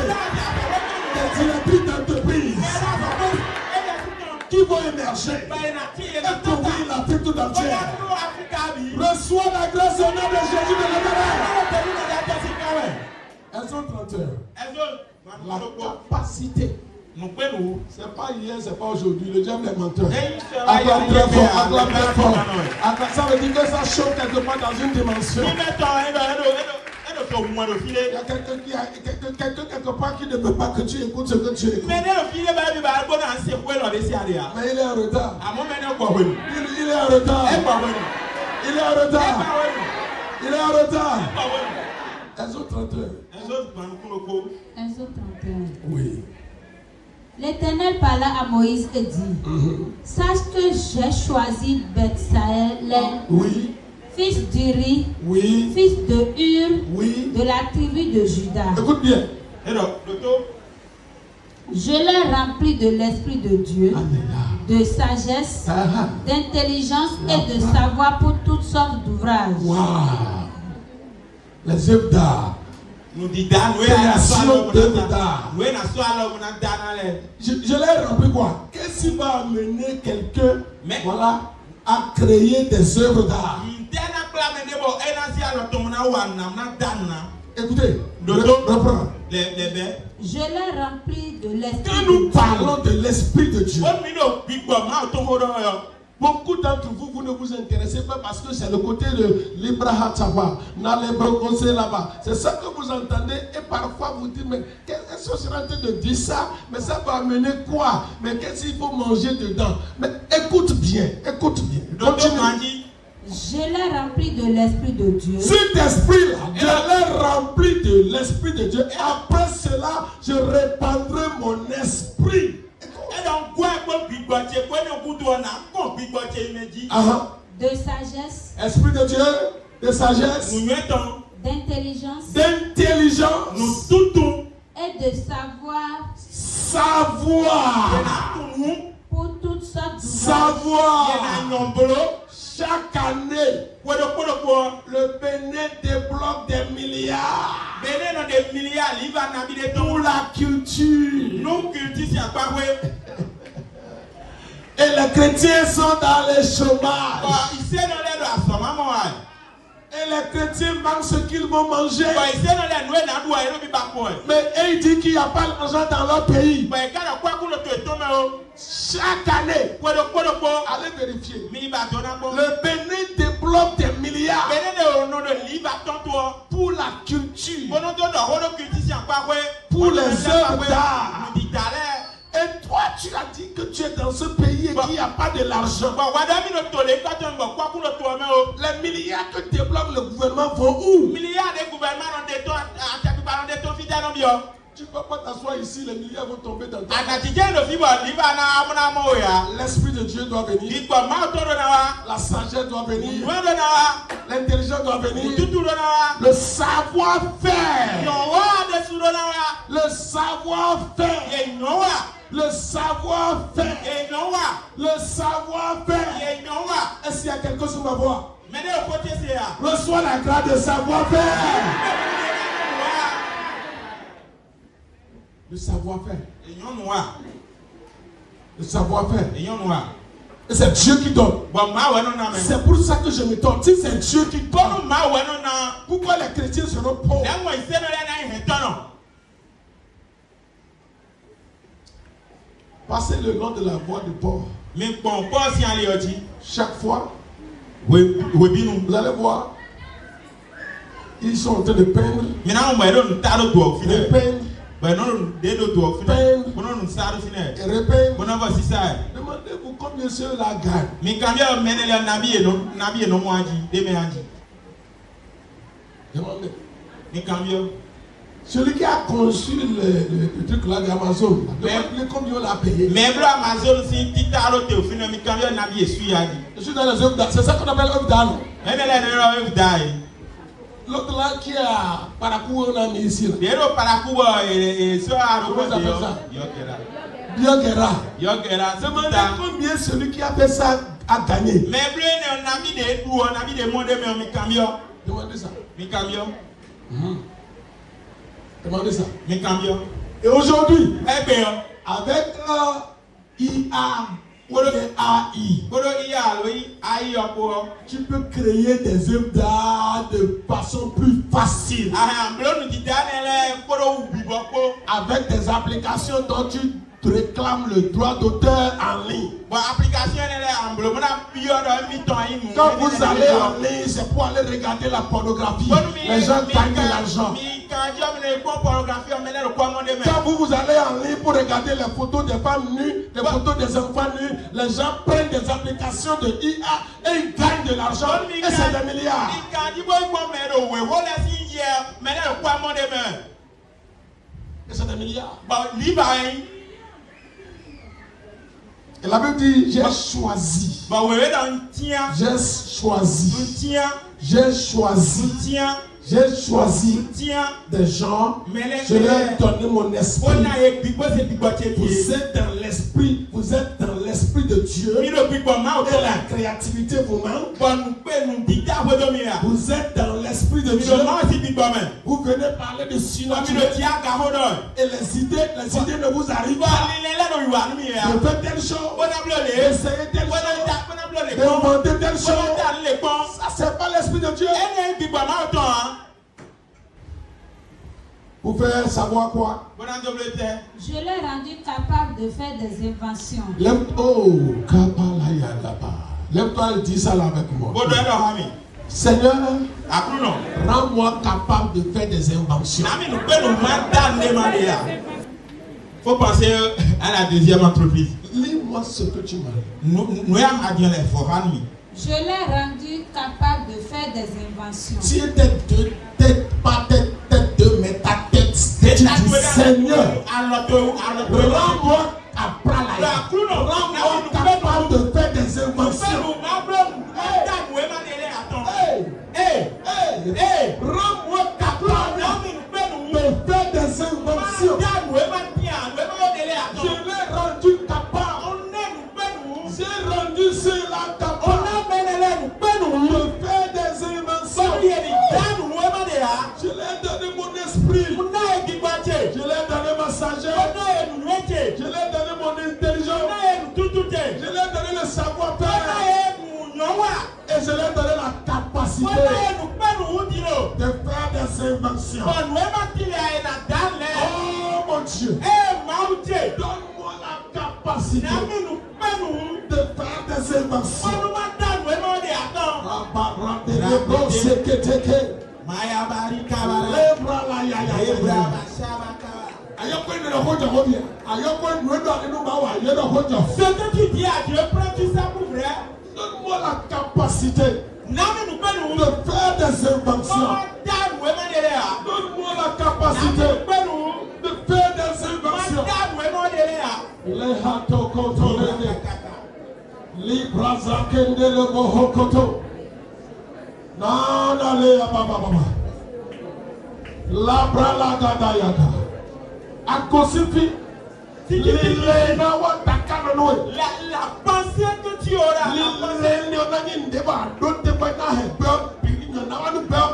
Des directrices d'entreprise qui vont émerger et couvrir l'Afrique tout entière. Reçois la grâce au nom de Jésus de Nazareth. Elles sont 30 heures. La capacité. C'est pas hier, c'est pas aujourd'hui. Le diable est menteur. Acclame très fort, acclame très fort. Ça veut dire que ça chauffe quelque part dans une dimension. Il y a quelqu'un quelque part qui ne veut pas que tu écoutes ce que tu écoutes. Mais il est en retard. Il est en retard. Il est en retard. Il est en retard. Elles ont 30 heures. Oui. L'Éternel parla à Moïse et dit, sache que j'ai choisi Bethsalel, Oui. fils d'Uri, Oui. fils de Hur, Oui. de la tribu de Juda. Écoute bien. Je l'ai rempli de l'Esprit de Dieu, de sagesse, d'intelligence et de savoir pour toutes sortes d'ouvrages. Wow. Les œuvres d'art. Création d'œuvres d'art. Je l'ai rempli quoi? Qu'est-ce qui va amener quelqu'un à créer des œuvres d'art? Écoutez, reprends. Je l'ai rempli de l'Esprit Quand de nous Dieu. parlons de l'Esprit de Dieu, beaucoup d'entre vous, vous ne vous intéressez pas parce que c'est le côté de l'Ibrahim Tchaba, là-bas. C'est ça que vous entendez et parfois vous dites, mais qu'est-ce que je suis en train de dire ça? Mais ça va amener quoi? Mais qu'est-ce qu'il faut manger dedans? Mais écoute bien, continue. Je l'ai rempli de l'Esprit de Dieu. Cet esprit-là, je l'ai rempli de l'Esprit de Dieu. Et après cela, je répandrai mon esprit. De sagesse, Esprit de Dieu, de sagesse, d'intelligence d'intelligence et de savoir pour toutes sortes d'ouvrages. Chaque année, le Bénin débloque des milliards pour la culture. Et les chrétiens sont dans le chômage. Et les chrétiens manquent ce qu'ils vont manger. Mais ils disent qu'il n'y a pas d'argent dans leur pays. Chaque année, allez vérifier. Le Bénin débloque des milliards pour la culture, pour les œuvres d'art. Et toi, tu as dit que tu es dans ce pays et qu'il n'y a pas de l'argent. Les milliards que débloque le gouvernement vont où? Tu ne peux pas t'asseoir ici, les milliards vont tomber dans toi. L'Esprit de Dieu doit venir. La sagesse doit venir. L'intelligence doit venir. Le savoir-faire. Le savoir-faire. Le savoir-faire. Et non, wa. Le savoir-faire. Et non, wa. Est-ce qu'il y a quelqu'un sur ma voix? Mais de côté, c'est là. Reçois la grâce de savoir-faire. Le savoir-faire. Et non, wa. Le savoir-faire. Et non, wa. Et c'est Dieu qui donne. Bon, ma ouais non na. C'est pour ça que je me donne. Si c'est Dieu qui donne, Bon, ma ouais non na. pourquoi les chrétiens seront pauvres? Là, moi, c'est là, non. Passez le long de la voie du port. Mais bon, pas si on dit. Chaque fois, Oui, binou. vous allez voir, ils sont en train de peindre. Maintenant, on va aller dans le dos au De final. peindre Ben non, des dos au final. On a une salle au final. et repeindre. On a voici ça. Demandez-vous combien ceux-là gagnent. Mais quand bien mener les nabi et non moi dit, des méandis. Demandez. Mais quand bien. Celui qui a conçu le truc là d'Amazon, demandez combien on l'a payé. Mais bro Amazon c'est petit tarot au final, mais quand bien nabi et suis a dit. Je suis dans les œuvres d'art. C'est ça qu'on appelle œuvre d'art. Mais les œuvres d'art. L'autre là qui a Parakou, on a mis ici. Là. Des œuvres parakuba et ça a Comment ça s'appelle ça? Yogera. Yogera. C'est Demandez combien celui qui a fait ça a gagné. Mais bro on a mis des tout, on a mis des mondes mais quand bien. Demandez ça. Mais quand bien. Demandez ça. Mais quand bien. Et aujourd'hui, Eh bien. avec IA, AI, tu peux créer des œuvres d'art de façon plus facile. Avec des applications dont tu réclames le droit d'auteur en ligne. Quand vous allez en ligne, c'est pour aller regarder la pornographie. Les gens gagnent de l'argent. Quand vous allez en ligne pour regarder les photos des femmes nues, les photos des enfants nus, les gens prennent des applications de IA et ils gagnent de l'argent. Et c'est des milliards. Et c'est des milliards. Et la Bible dit, j'ai choisi. J'ai choisi des gens, je leur ai donné mon esprit. Vous êtes dans l'esprit, de Dieu. Et la créativité vous manque. Vous êtes dans l'esprit de Dieu. Vous venez parler de surnaturel. Et les idées ne vous arrivent pas. De faire telle chose, d'essayer telle chose, d'inventer telle chose. Ça, c'est pas l'esprit de Dieu. Vous faites savoir quoi? Je l'ai rendu capable de faire des inventions. Lève-toi et dis ça là avec moi. Seigneur, rends-moi capable de faire des inventions. Faut penser à la deuxième entreprise. Lis-moi ce que tu m'as dit. Je l'ai rendu capable de faire des inventions. Tu étais deux têtes, pas tête deux, mais ta tête. Tu dis, Seigneur, rends-moi capable de faire des inventions. Rends-moi capable de faire des inventions. Je l'ai rendu capable. J'ai rendu cela capable de faire des inventions. Je l'ai donné mon esprit. Je l'ai donné ma sagesse. Je l'ai donné mon intelligence. Je l'ai donné le savoir-faire. Et je l'ai donné la capacité de faire des inventions. Oh mon Dieu. Donne-moi la capacité de faire des inventions. Ce que tu dis à Dieu, prends-tu ça pour vrai? Donne-moi la capacité de faire des inventions. Donne-moi la capacité de faire des inventions. Les hatokotorede, libraza kende le bohokoto. Nana le ababa. La brala gadayada. Akosifi Si tu t'écris, la pensée que tu auras,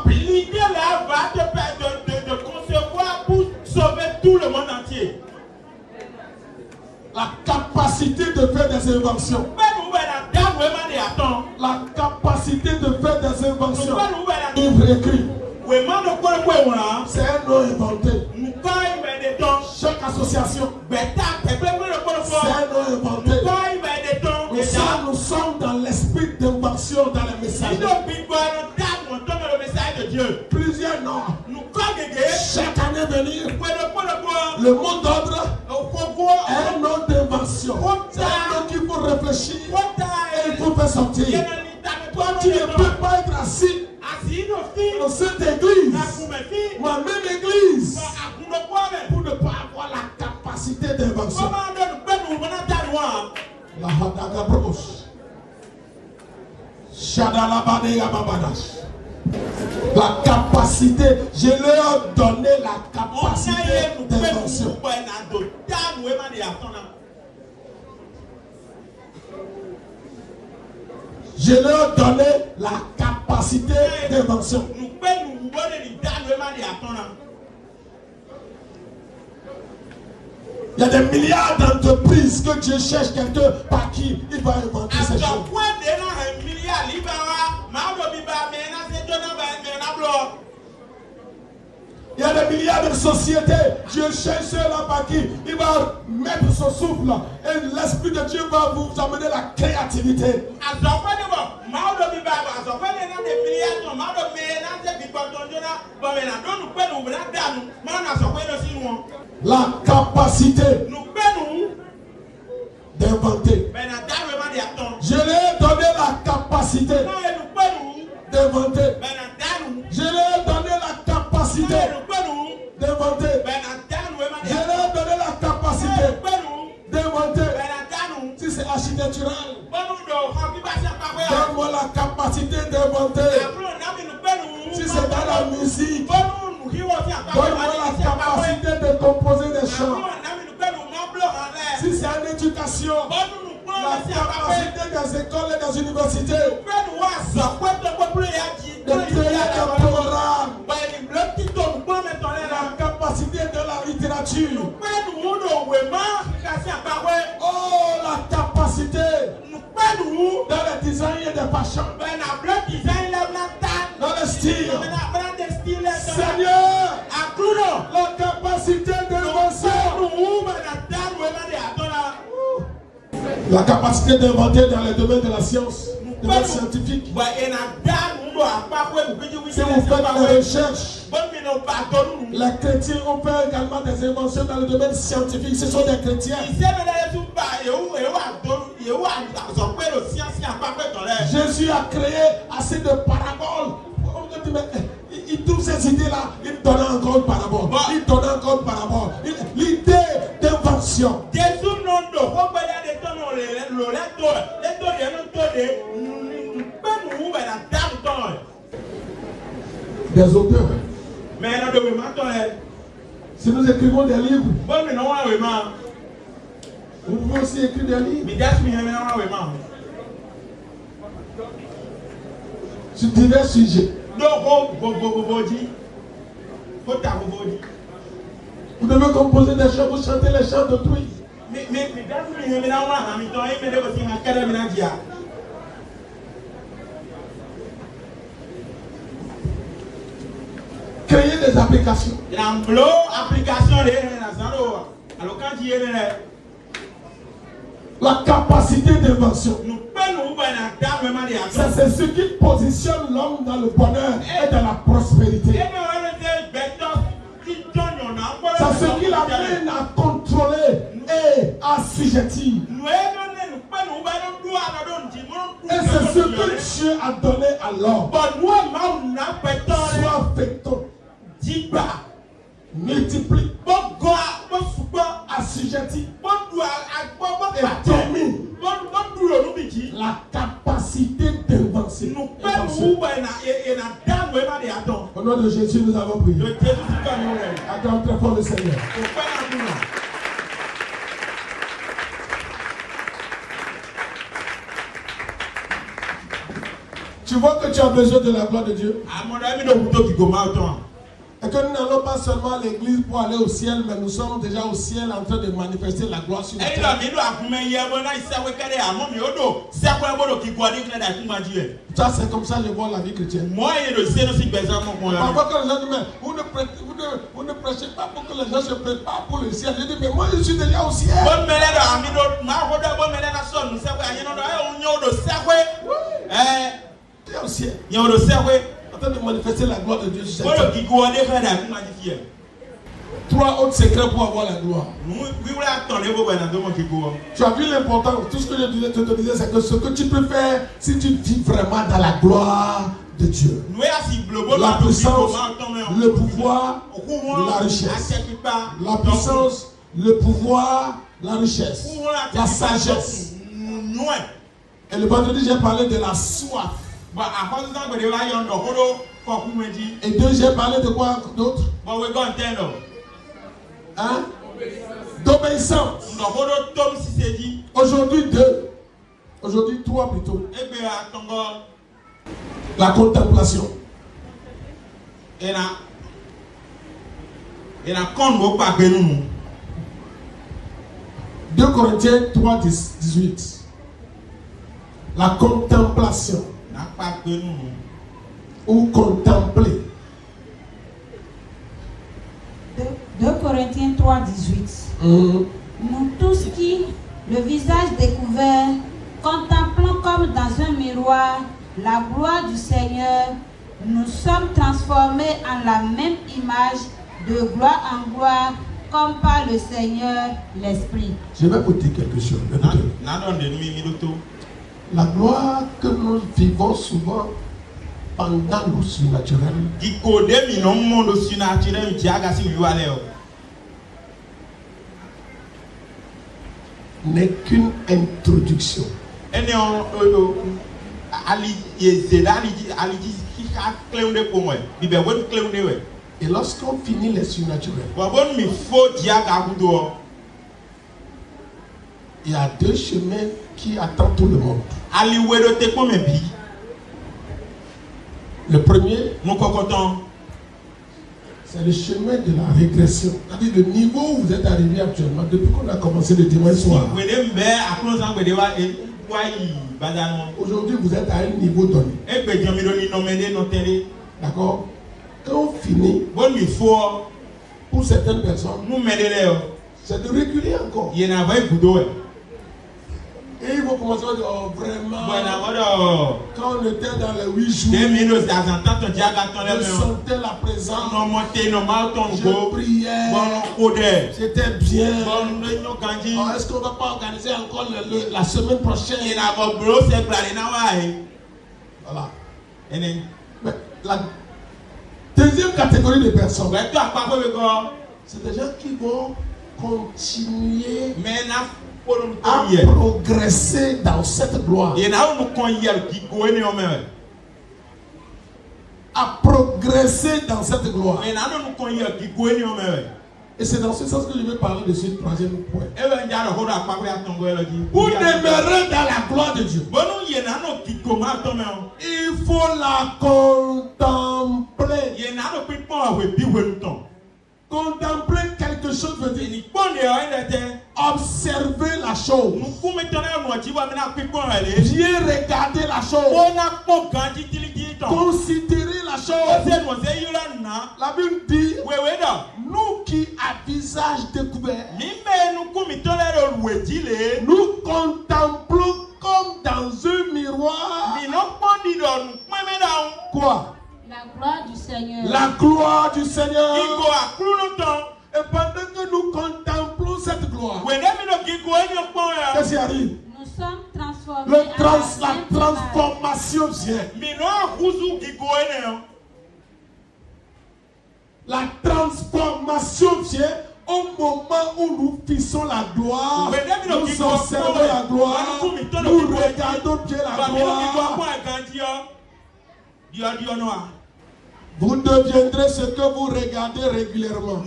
l'idée là va te permettre de concevoir pour sauver tout le monde entier. La capacité de faire des inventions. La capacité de faire des inventions. Livre écrit. C'est un nom inventé. Chaque association. C'est un nom inventé. Nous sommes dans l'esprit d'invention dans les messages. Plusieurs noms. Chaque année venir, le mot d'ordre est un nom d'invention. C'est un nom qu'il faut réfléchir et il faut faire sortir. Tu ne peux pas être assis dans cette église, ma même église, pour ne pas avoir la capacité d'invention. La Hadaga Brosh. Shadalabade Ababadash. La capacité, je leur ai donné la capacité d'invention. Je leur ai donné la capacité d'invention. Il y a des milliards d'entreprises que Dieu cherche quelqu'un par qui il va inventer ces choses. Il y a des milliards de sociétés. Dieu cherche là par qui il va mettre son souffle et l'Esprit de Dieu va vous amener la créativité. La capacité d'inventer. Je leur ai donné la capacité d'inventer. Je leur ai donné la capacité d'inventer. Je leur ai donné la capacité d'inventer. Si c'est architectural, donne-moi la capacité d'inventer. Si c'est dans la musique, donne-moi la capacité de composer des chants. Si c'est en éducation, la capacité des écoles et des universités de créer des programmes. La capacité de la littérature. Oh, la capacité dans le design et des fashions. Dans le style. Seigneur, la capacité d'invention. La capacité d'inventer dans le domaine de la science, le domaine scientifique. Si vous faites des recherches, les chrétiens ont fait également des inventions dans le domaine scientifique. Ce sont des chrétiens. Jésus a créé assez de paraboles. Il trouve ces idées-là, il donne encore une parabole. Il donne encore une parabole. L'idée d'invention. Des auteurs. Si nous écrivons des livres, vous pouvez aussi écrire des livres sur divers sujets. Vous devez composer des chants, vous chantez les chants d'autrui. Créer des applications. La capacité d'invention. C'est ce qui positionne l'homme dans le bonheur et dans la prospérité. C'est ce qui l'amène à contrôler et à assujettir. Et c'est ce que Dieu a donné à l'homme. Sois fécond, multiplie, assujetti et domine. La capacité d'invention. Au nom de Jésus, nous avons prié. Acclame très fort le Seigneur. Tu vois que tu as besoin de la gloire de Dieu. À mon avis, nous plutôt qui commence autant. Et que nous n'allons pas seulement à l'église pour aller au ciel, mais nous sommes déjà au ciel en train de manifester la gloire sur la terre. Ça, c'est comme ça que je vois la vie chrétienne. Parfois, quand les gens disent, mais vous ne prêchez pas pour que les gens se préparent pour le ciel. Je dis, mais moi, je suis déjà au ciel. Tu es au ciel. En train de manifester la gloire de Dieu sur cette terre. 3 autres secrets pour avoir la gloire. Tu as vu l'importance. Tout ce que je te disais, c'est que ce que tu peux faire si tu vis vraiment dans la gloire de Dieu. La puissance, le pouvoir, la richesse. La puissance, le pouvoir, la richesse. La sagesse. Et le vendredi, j'ai parlé de la soif. Et deux, j'ai parlé de quoi d'autre? Hein? D'obéissance. Aujourd'hui 2. Aujourd'hui 3 plutôt. La contemplation. 2 Corinthiens 3, 18. La contemplation. Ou contempler. 2 Corinthiens 3, 18. Nous tous qui, le visage découvert, contemplons comme dans un miroir la gloire du Seigneur, nous sommes transformés en la même image de gloire en gloire, comme par le Seigneur l'Esprit. Je vais vous dire quelque chose. La gloire que nous vivons souvent pendant le surnaturel n'est qu'une introduction. Et lorsqu'on finit les surnaturels, il y a 2 chemins qui attendent tout le monde. Le premier, c'est le chemin de la régression. C'est-à-dire le niveau où vous êtes arrivé actuellement, depuis qu'on a commencé le dimanche soir. Aujourd'hui, vous êtes à un niveau donné. D'accord? Quand on finit, pour certaines personnes, c'est de reculer encore. Et il faut commencer à dire, oh, vraiment, quand on était dans les 8 jours, je sentais la présence, je priais, c'était bien. Oh, est-ce qu'on ne va pas organiser encore la semaine prochaine? Voilà. Mais la deuxième catégorie de personnes, c'est des gens qui vont continuer à progresser dans cette gloire. À progresser dans cette gloire. Et c'est dans ce sens que je vais parler de ce 3e point. Vous demeurez dans la gloire de Dieu. Il faut la contempler. Contempler quelque chose veut dire observer la chose. Bien regarder la chose. Considérer la chose. La Bible dit, nous qui à visage découvert, nous contemplons comme dans un miroir. Quoi? La gloire du Seigneur. La gloire du Seigneur. Et pendant que nous contemplons cette gloire, qu'est-ce qui arrive? Nous sommes transformés. La transformation vient. La transformation vient au moment où nous fissons la gloire. Nous observons la gloire. Nous regardons bien la gloire. Vous deviendrez ce que vous regardez régulièrement.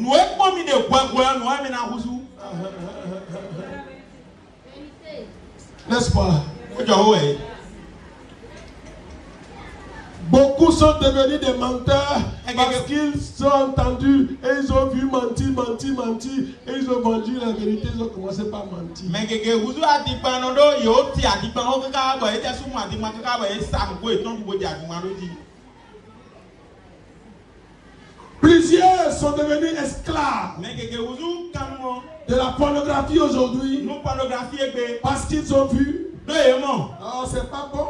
N'est-ce pas? Beaucoup sont devenus des menteurs parce qu'ils sont entendus et ils ont vu mentir. Et ils ont vendu la vérité, ils ont commencé par mentir. Plusieurs sont devenus esclaves de la pornographie aujourd'hui parce qu'ils ont vu. Oh, c'est pas bon.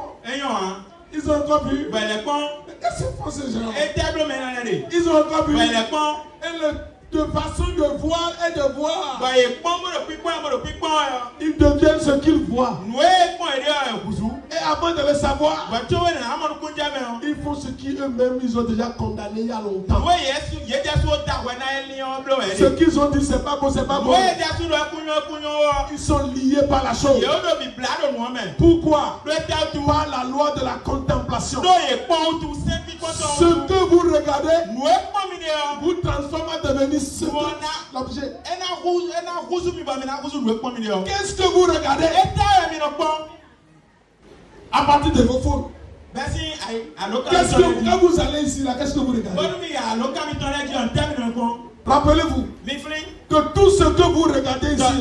Ils ont encore vu. Mais qu'est-ce que font ces gens? Ils ont encore vu. Et de façon de voir et de voir, ils deviennent ce qu'ils voient. Et avant de le savoir, ils font ce qu'eux-mêmes ils ont déjà condamné il y a longtemps. Ce qu'ils ont dit, c'est pas bon, c'est pas bon. Ils sont liés par la chose. Pourquoi? Par la loi de la contemplation. Ce que vous regardez vous transforme à devenir l'objet. Qu'est-ce que vous regardez? À partir de vos phones. Qu'est-ce que quand vous allez ici là, qu'est-ce que vous regardez? Rappelez-vous que tout ce que vous regardez ici là,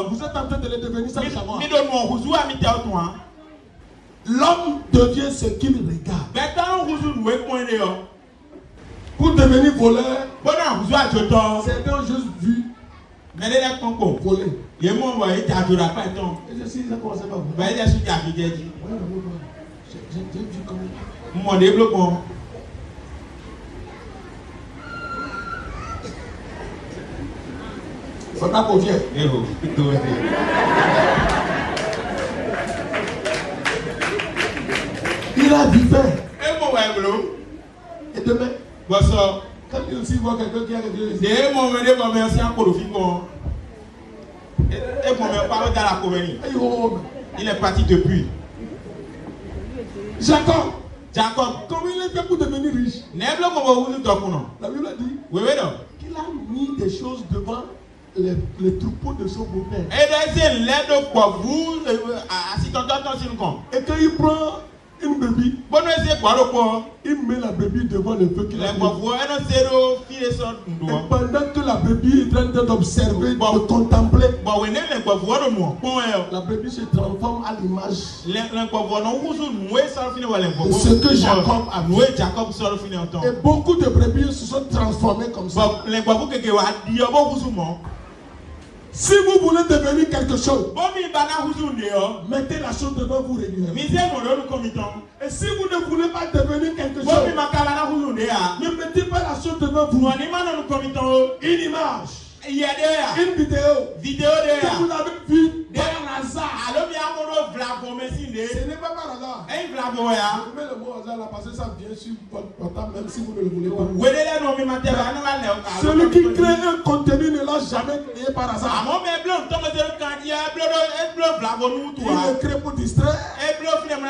vous êtes en train de le devenir sans le savoir. L'homme devient ce qu'il regarde. Pour devenir voleur, certains ont juste vu voler. Et je suis ça commence par voler. J'ai vu comment. Faut pas qu'on vienne. Il a dit fait. Et demain, quand il aussi voit quelqu'un qui a quelque chose, il est parti depuis. Jacob, Jacob, comment il a fait pour devenir riche? La Bible a dit qu'il a mis des choses devant les troupeaux de son beau-père. Et quand il prend une brebis, il met la brebis devant le feu qu'il a pris. Et pendant que la brebis est en train d'observer, de contempler, la brebis se transforme à l'image de ce que Jacob a vu. Et beaucoup de brebis se sont transformées comme ça. Si vous voulez devenir quelque chose, mettez la chose devant vous régulièrement. Et si vous ne voulez pas devenir quelque chose, ne mettez pas la chose devant vous. Une image, une vidéo que vous avez vue par hasard. Ce n'est pas par hasard. Je mets le mot hasard là parce que ça vient sur votre portable même si vous ne le voulez pas. Celui qui crée un contenu ne l'a jamais créé par hasard. Il le crée pour distraire,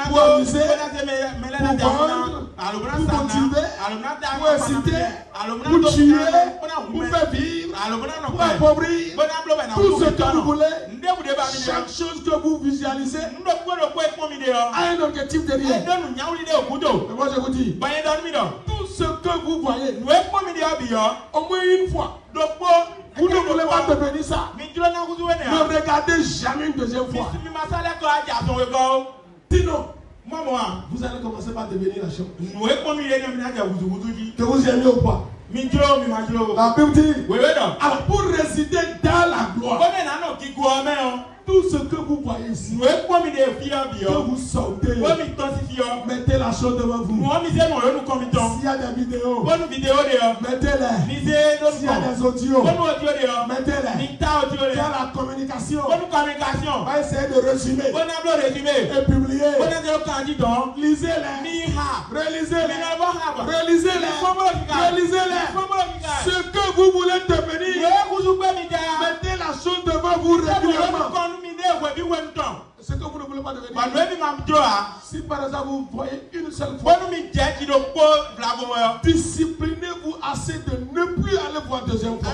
pour amuser, pour vendre, pour motiver, pour inciter, pour tuer, pour faire vivre, pour appauvrir. Tout ce que vous voulez, chaque chose que vous visualisez a un objectif derrière. Mais moi je vous dis, tout ce que vous voyez, au moins une fois, vous ne voulez pas devenir ça. Ne regardez jamais une deuxième fois. Sinon, vous allez commencer par devenir la chose que vous aimez ou pas. La Bible dit, alors pour résider dans la gloire, tout ce que vous voyez ici, que vous sortez, mettez la chose devant vous. S'il y a des vidéos, mettez-les. S'il y a des audios, mettez-les. Dans la communication, on va essayer de résumer et publier. Lisez-les, relisez-les. Ce que vous voulez devenir, mettez la chose devant vous régulièrement. Ce que vous ne voulez pas devenir. Si par exemple vous voyez une seule fois, disciplinez-vous assez de ne plus aller voir deuxième fois.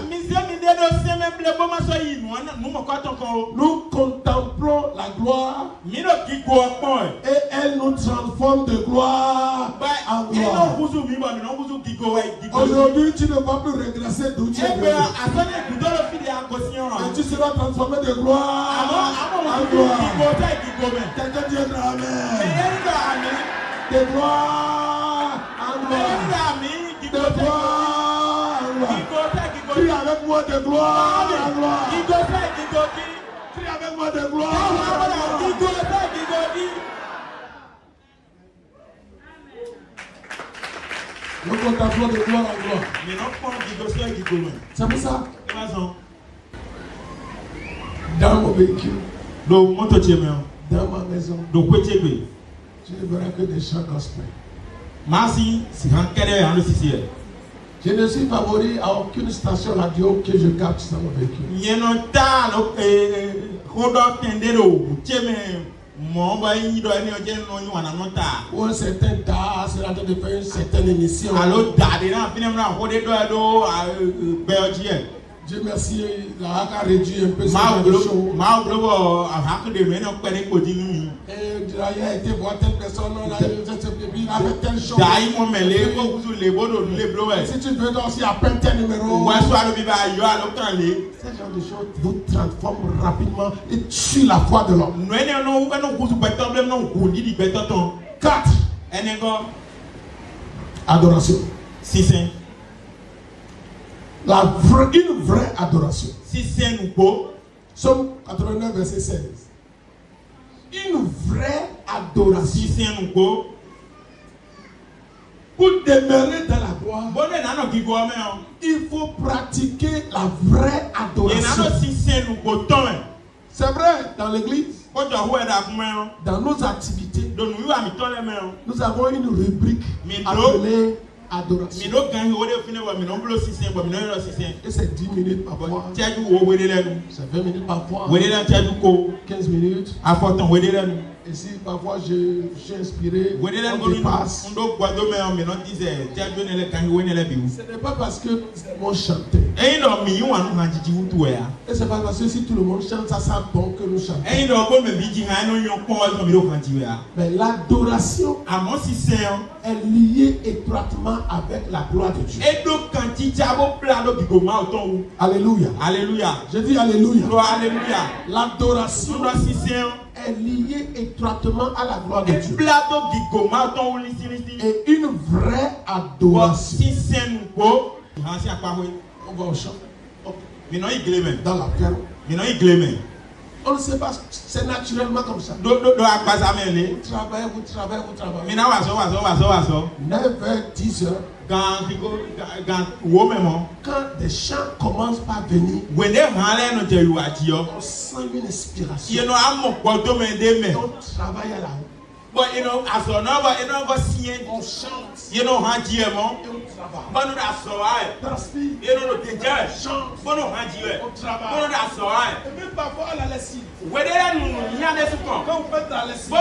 Nous contemplons la gloire et elle nous transforme de gloire en gloire. Aujourd'hui, tu ne vas plus régresser d'où tu es venu. Et tu seras transformé de gloire en gloire. Quelqu'un dit amen. De gloire en gloire. De gloire en gloire. Crie avec moi de gloire en gloire. Crie avec moi de gloire en gloire. Le contemplons de gloire en gloire. C'est pour ça. Dans mon véhicule, dans ma maison, tu ne verras que des chants gospel. Je ne suis favori à aucune station radio que je capte dans mon véhicule. Ou un certain tas, c'est en train de faire une certaine émission. Dieu merci, la HAC a réduit un peu ce genre de show. Et il a été voir telle personne, il a fait tel show. Si tu veux donc aussi appeler tel numéro, ce genre de choses vous transforment rapidement et tue la foi de l'homme. 4. Adoration. Une vraie adoration. Somme 89, verset 16. Une vraie adoration. Pour demeurer dans la gloire, il faut pratiquer la vraie adoration. C'est vrai, dans l'église, dans nos activités, nous avons une rubrique appelée adoration. Et c'est 10 minutes par fois. C'est 20 minutes par fois. 15 minutes. Et si parfois je suis inspiré, on dépasse. Ce n'est pas parce que c'est mon chanteur. Et c'est pas parce que si tout le monde chante, ça sent bon que nous chantons. Mais l'adoration est liée étroitement avec la gloire de Dieu. Alléluia. Alléluia. Je dis alléluia. Alléluia. L'adoration est liée étroitement à la gloire de Dieu. Et une vraie adoration. On va au champ. Dans la ferme. On ne sait pas, c'est naturellement comme ça. Vous travaillez. 9h, 10h. Quand des chants commencent par venir, on sent une inspiration. On travaille à la haut. On chante. Et on travaille. Transpire. Chante. On travaille. Et même parfois à la lessive. Quand vous faites la lessive, à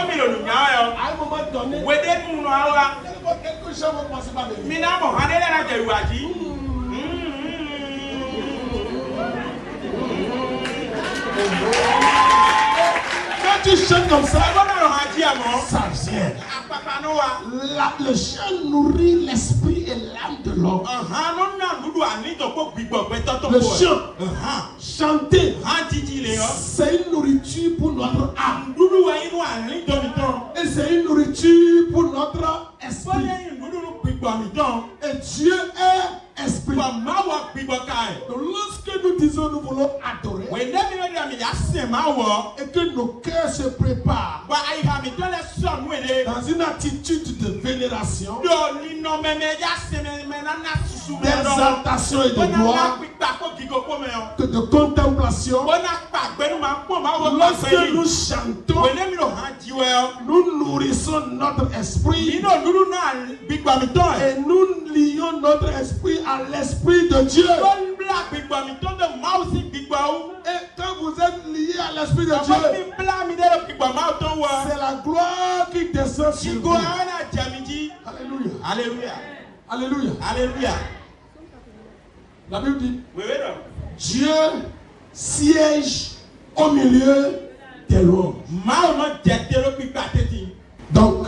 un moment donné, quelques gens vont passer par venir. Quand tu chantes comme ça, ça vient. Le chant nourrit l'esprit et l'âme de l'homme. Le chant, chanter, c'est une nourriture pour notre âme. Et c'est une nourriture pour notre esprit. Et Dieu est esprit. Donc lorsque nous disons nous voulons adorer, et que nos cœurs se préparent dans une attitude de vénération, d'exaltation et de gloire, de contemplation, lorsque nous chantons, nous nourrissons notre esprit et nous lions notre esprit à l'esprit de Dieu. Et quand vous êtes lié à l'esprit de Dieu, c'est la gloire qui descend sur vous. Alléluia. Alléluia. Alléluia. Alléluia. La Bible dit, Dieu siège au milieu des louanges. Donc,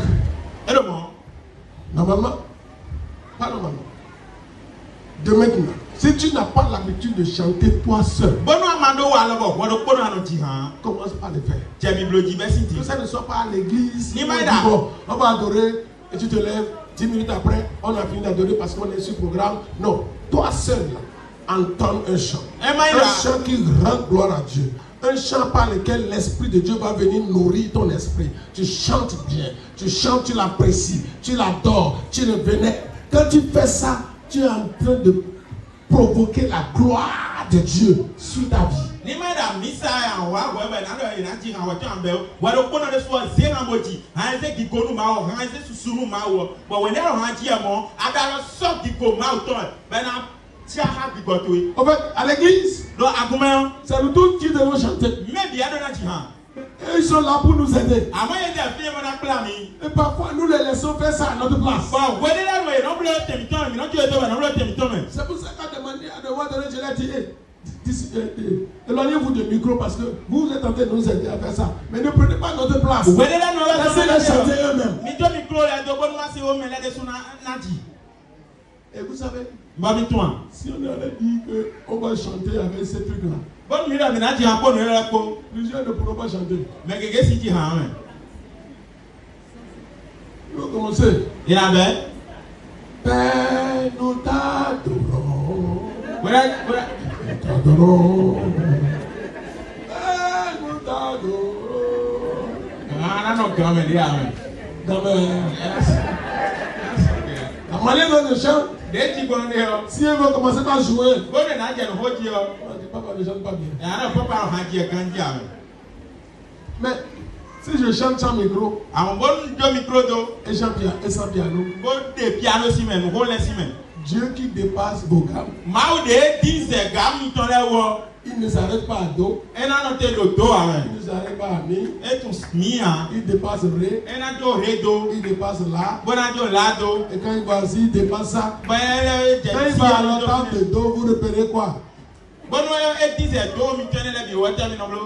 de chanter toi seul. Bono amando wa lobo, wodo kono anu jihan. Commence par le faire. Jemi blo diversity. Que ça ne soit pas à l'église. Ni maïda. Bon, on va adorer et tu te lèves 10 minutes après, on a fini d'adorer parce qu'on est sur programme. Non, toi seul, entends un chant. Un chant qui rend gloire à Dieu. Un chant par lequel l'Esprit de Dieu va venir nourrir ton esprit. Tu chantes bien, tu chantes, tu l'apprécies, tu l'adores, tu le vénères. Quand tu fais ça, tu es en train de provoquer la gloire de Dieu sur ta vie. Ni maïda misa ya wa webe na lo ina jihan wa jambe wodo kono de so zera moji. Hanze gikonu ma o, hanze susunu ma o. But when they are hanji mo, adalo so giko ma o ton. Bena En fait, à l'église, c'est nous tous qui devons chanter. Et ils sont là pour nous aider. Et parfois, nous les laissons faire ça à notre place. C'est pour ça qu'on demandé à devoir donner, je l'ai dit, éloignez-vous du micro parce que vous êtes en train de nous aider à faire ça. Mais ne prenez pas notre place. Laissez-les chanter eux-mêmes. Et vous savez, si on avait dit qu'on va chanter avec ces trucs-là, plusieurs ne pourront pas chanter. Nous allons commencer. Père, nous t'adorons. Nous t'adorons. Père, nous t'adorons. La manière dont je chante, si elle veut commencer par jouer, papa ne chante pas bien. Mais si je chante sans micro, et sans piano, Dieu qui dépasse vos gammes, il ne s'arrête pas à Do, il ne s'arrête pas à Mi, il dépasse Ré, il dépasse La, et quand il va aussi, il dépasse ça. Quand il va à l'entente de Do, vous repérez quoi?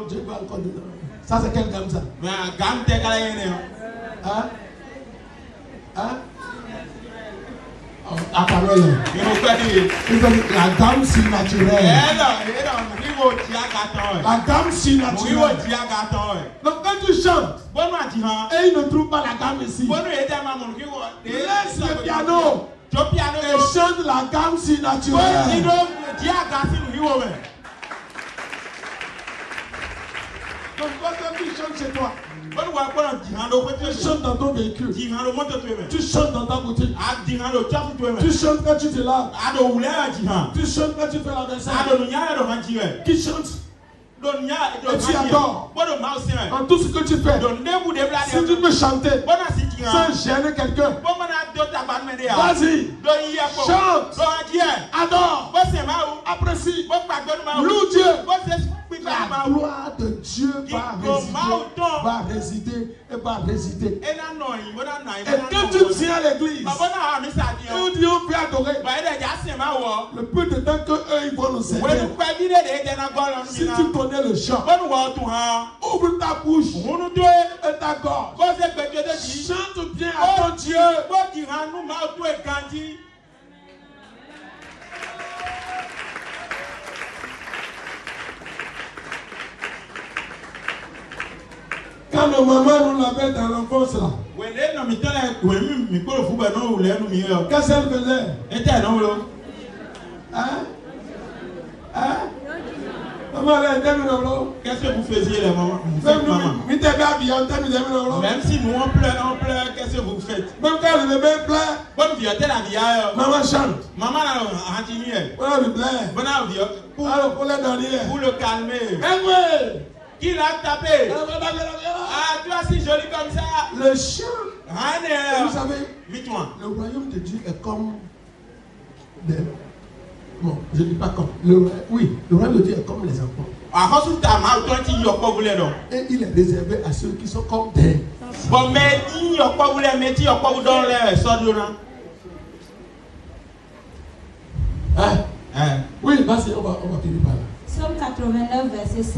Dieu va encore dedans. Ça c'est quelle gamme ça? Hein? Hein? À parole. La gamme surnaturelle. La gamme surnaturelle. Donc quand tu chantes et il ne trouve pas la gamme ici, laisse le piano et chante la gamme surnaturelle. Donc quand tu chantes chez toi, tu chantes dans ton véhicule, tu chantes dans ta boutique, tu chantes quand tu te laves, tu chantes quand tu fais la vaisselle, qui chante et tu adores en tout ce que tu fais. Si tu peux chanter sans gêner quelqu'un, vas-y, chante, adore, apprécie, loue Dieu. La gloire de Dieu va résider. Et quand tu tiens à l'église, nous disons on peut adorer. Le peu de temps qu'eux ils vont nous servir. Si tu connais le chant, ouvre ta bouche et ta gorge. Chante bien à ton Dieu. Quand nos mamans nous l'avaient dans l'enfance là, qu'est-ce qu'elle faisait? Hein? Hein? Maman, qu'est-ce que vous faisiez les mamans? Même si nous on pleure, qu'est-ce que vous faites? Même quand le bébé pleure, maman chante. Maman a continué. Pour le dernier. Pour le calmer. Qui l'a tapé? Ah, toi si joli comme ça. Le chant. Vous savez, le royaume de Dieu est comme bon, je ne dis pas comme. Oui, le royaume de Dieu est comme les enfants. Et il est réservé à ceux qui sont comme des. Bon, mais il n'y a pas voulu mettre, il n'y a pas voulu dans les sortes. Oui, vas-y, on va finir par là. Psaume 89, verset 16.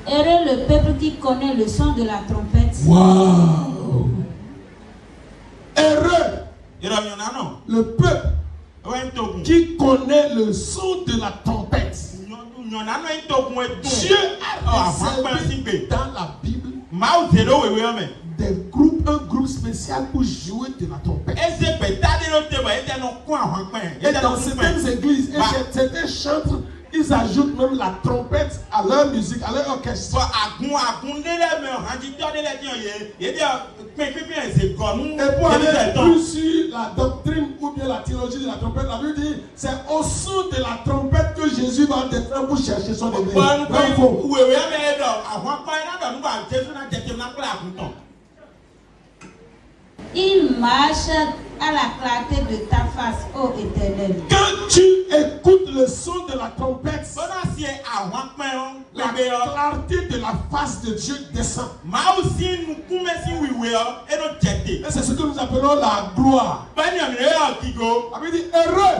Heureux le peuple qui connaît le son de la trompette. Waouh! Heureux le peuple qui connaît le son de la trompette. Dieu a réservé dans la Bible un groupe spécial pour jouer de la trompette. Et dans certaines églises, et certains chantres, ils ajoutent même la trompette à leur musique, à leur orchestre. Et pour aller plus sur la doctrine ou bien la théologie de la trompette, la Bible dit c'est au son de la trompette que Jésus va descendre pour chercher son église. Il marche à la clarté de ta face, ô Éternel. Quand tu écoutes le son de la trompette, la clarté de la face de Dieu descend. Et c'est ce que nous appelons la gloire. La Bible dit heureux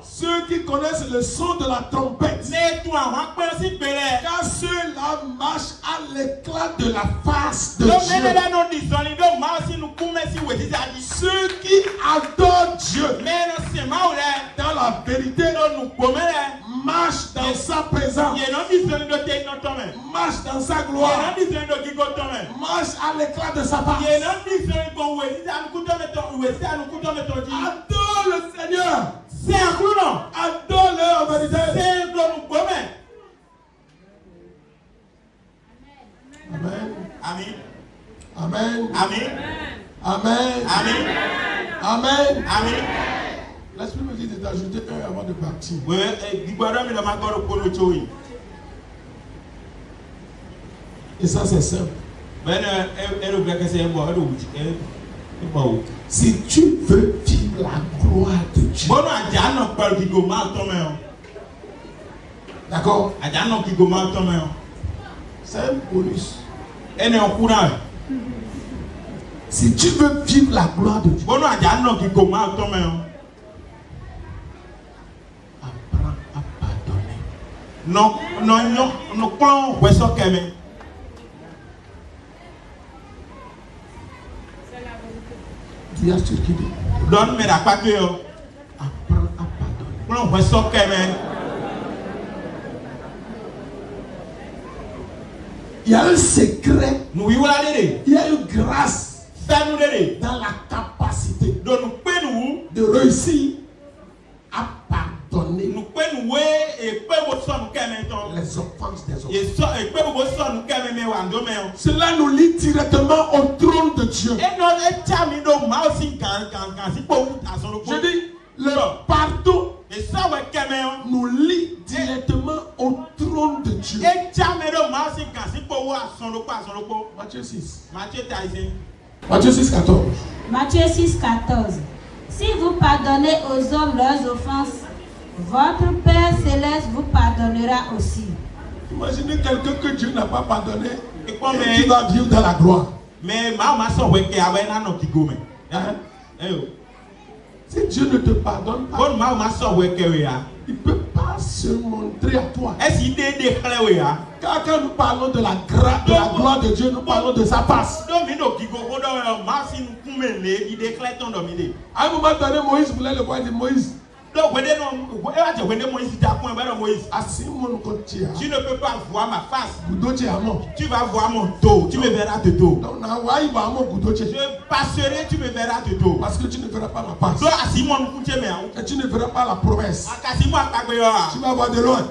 ceux qui connaissent le son de la trompette, car ceux-là marchent à l'éclat de la face de Dieu. Ceux qui adorent Dieu dans la vérité marchent dans sa présence, marchent dans sa gloire, marchent à l'éclat de sa face. Adore le Seigneur. Adore-le en vérité. Amen. Amen. Amen. Amen. Amen. Amen. Amen. Amen. L'Esprit me dit d'ajouter un avant de partir. Et ça c'est simple. Si tu veux vivre la gloire de Dieu, d'accord? C'est un bonus. Si tu veux vivre la gloire de Dieu, apprends à pardonner. Non. Dis à ceux qui disent, Donne-moi la pâque. apprends à pardonner. Il y a un secret, il y a une grâce dans la capacité de réussir à pardonner les offenses des autres. Cela nous lie directement au trône de Dieu. Je dis, le pardon nous lie directement au trône de Dieu. Matthieu 6. Matthieu 6, 14. Matthieu 6, 14. Si vous pardonnez aux hommes leurs offenses, votre Père Céleste vous pardonnera aussi. Imaginez quelqu'un que Dieu n'a pas pardonné et qui va vivre dans la gloire. Si Dieu ne te pardonne pas, il ne peut pas se montrer à toi. Car quand nous parlons de la gloire de Dieu, nous parlons de sa face. À un moment donné, Moïse voulait le voir et dit, Moïse, tu ne peux pas voir ma face. Tu vas voir mon dos. Tu me verras de dos. Je passerai, tu me verras de dos. Parce que tu ne verras pas ma face. Et tu ne verras pas la promesse. Tu vas voir de loin.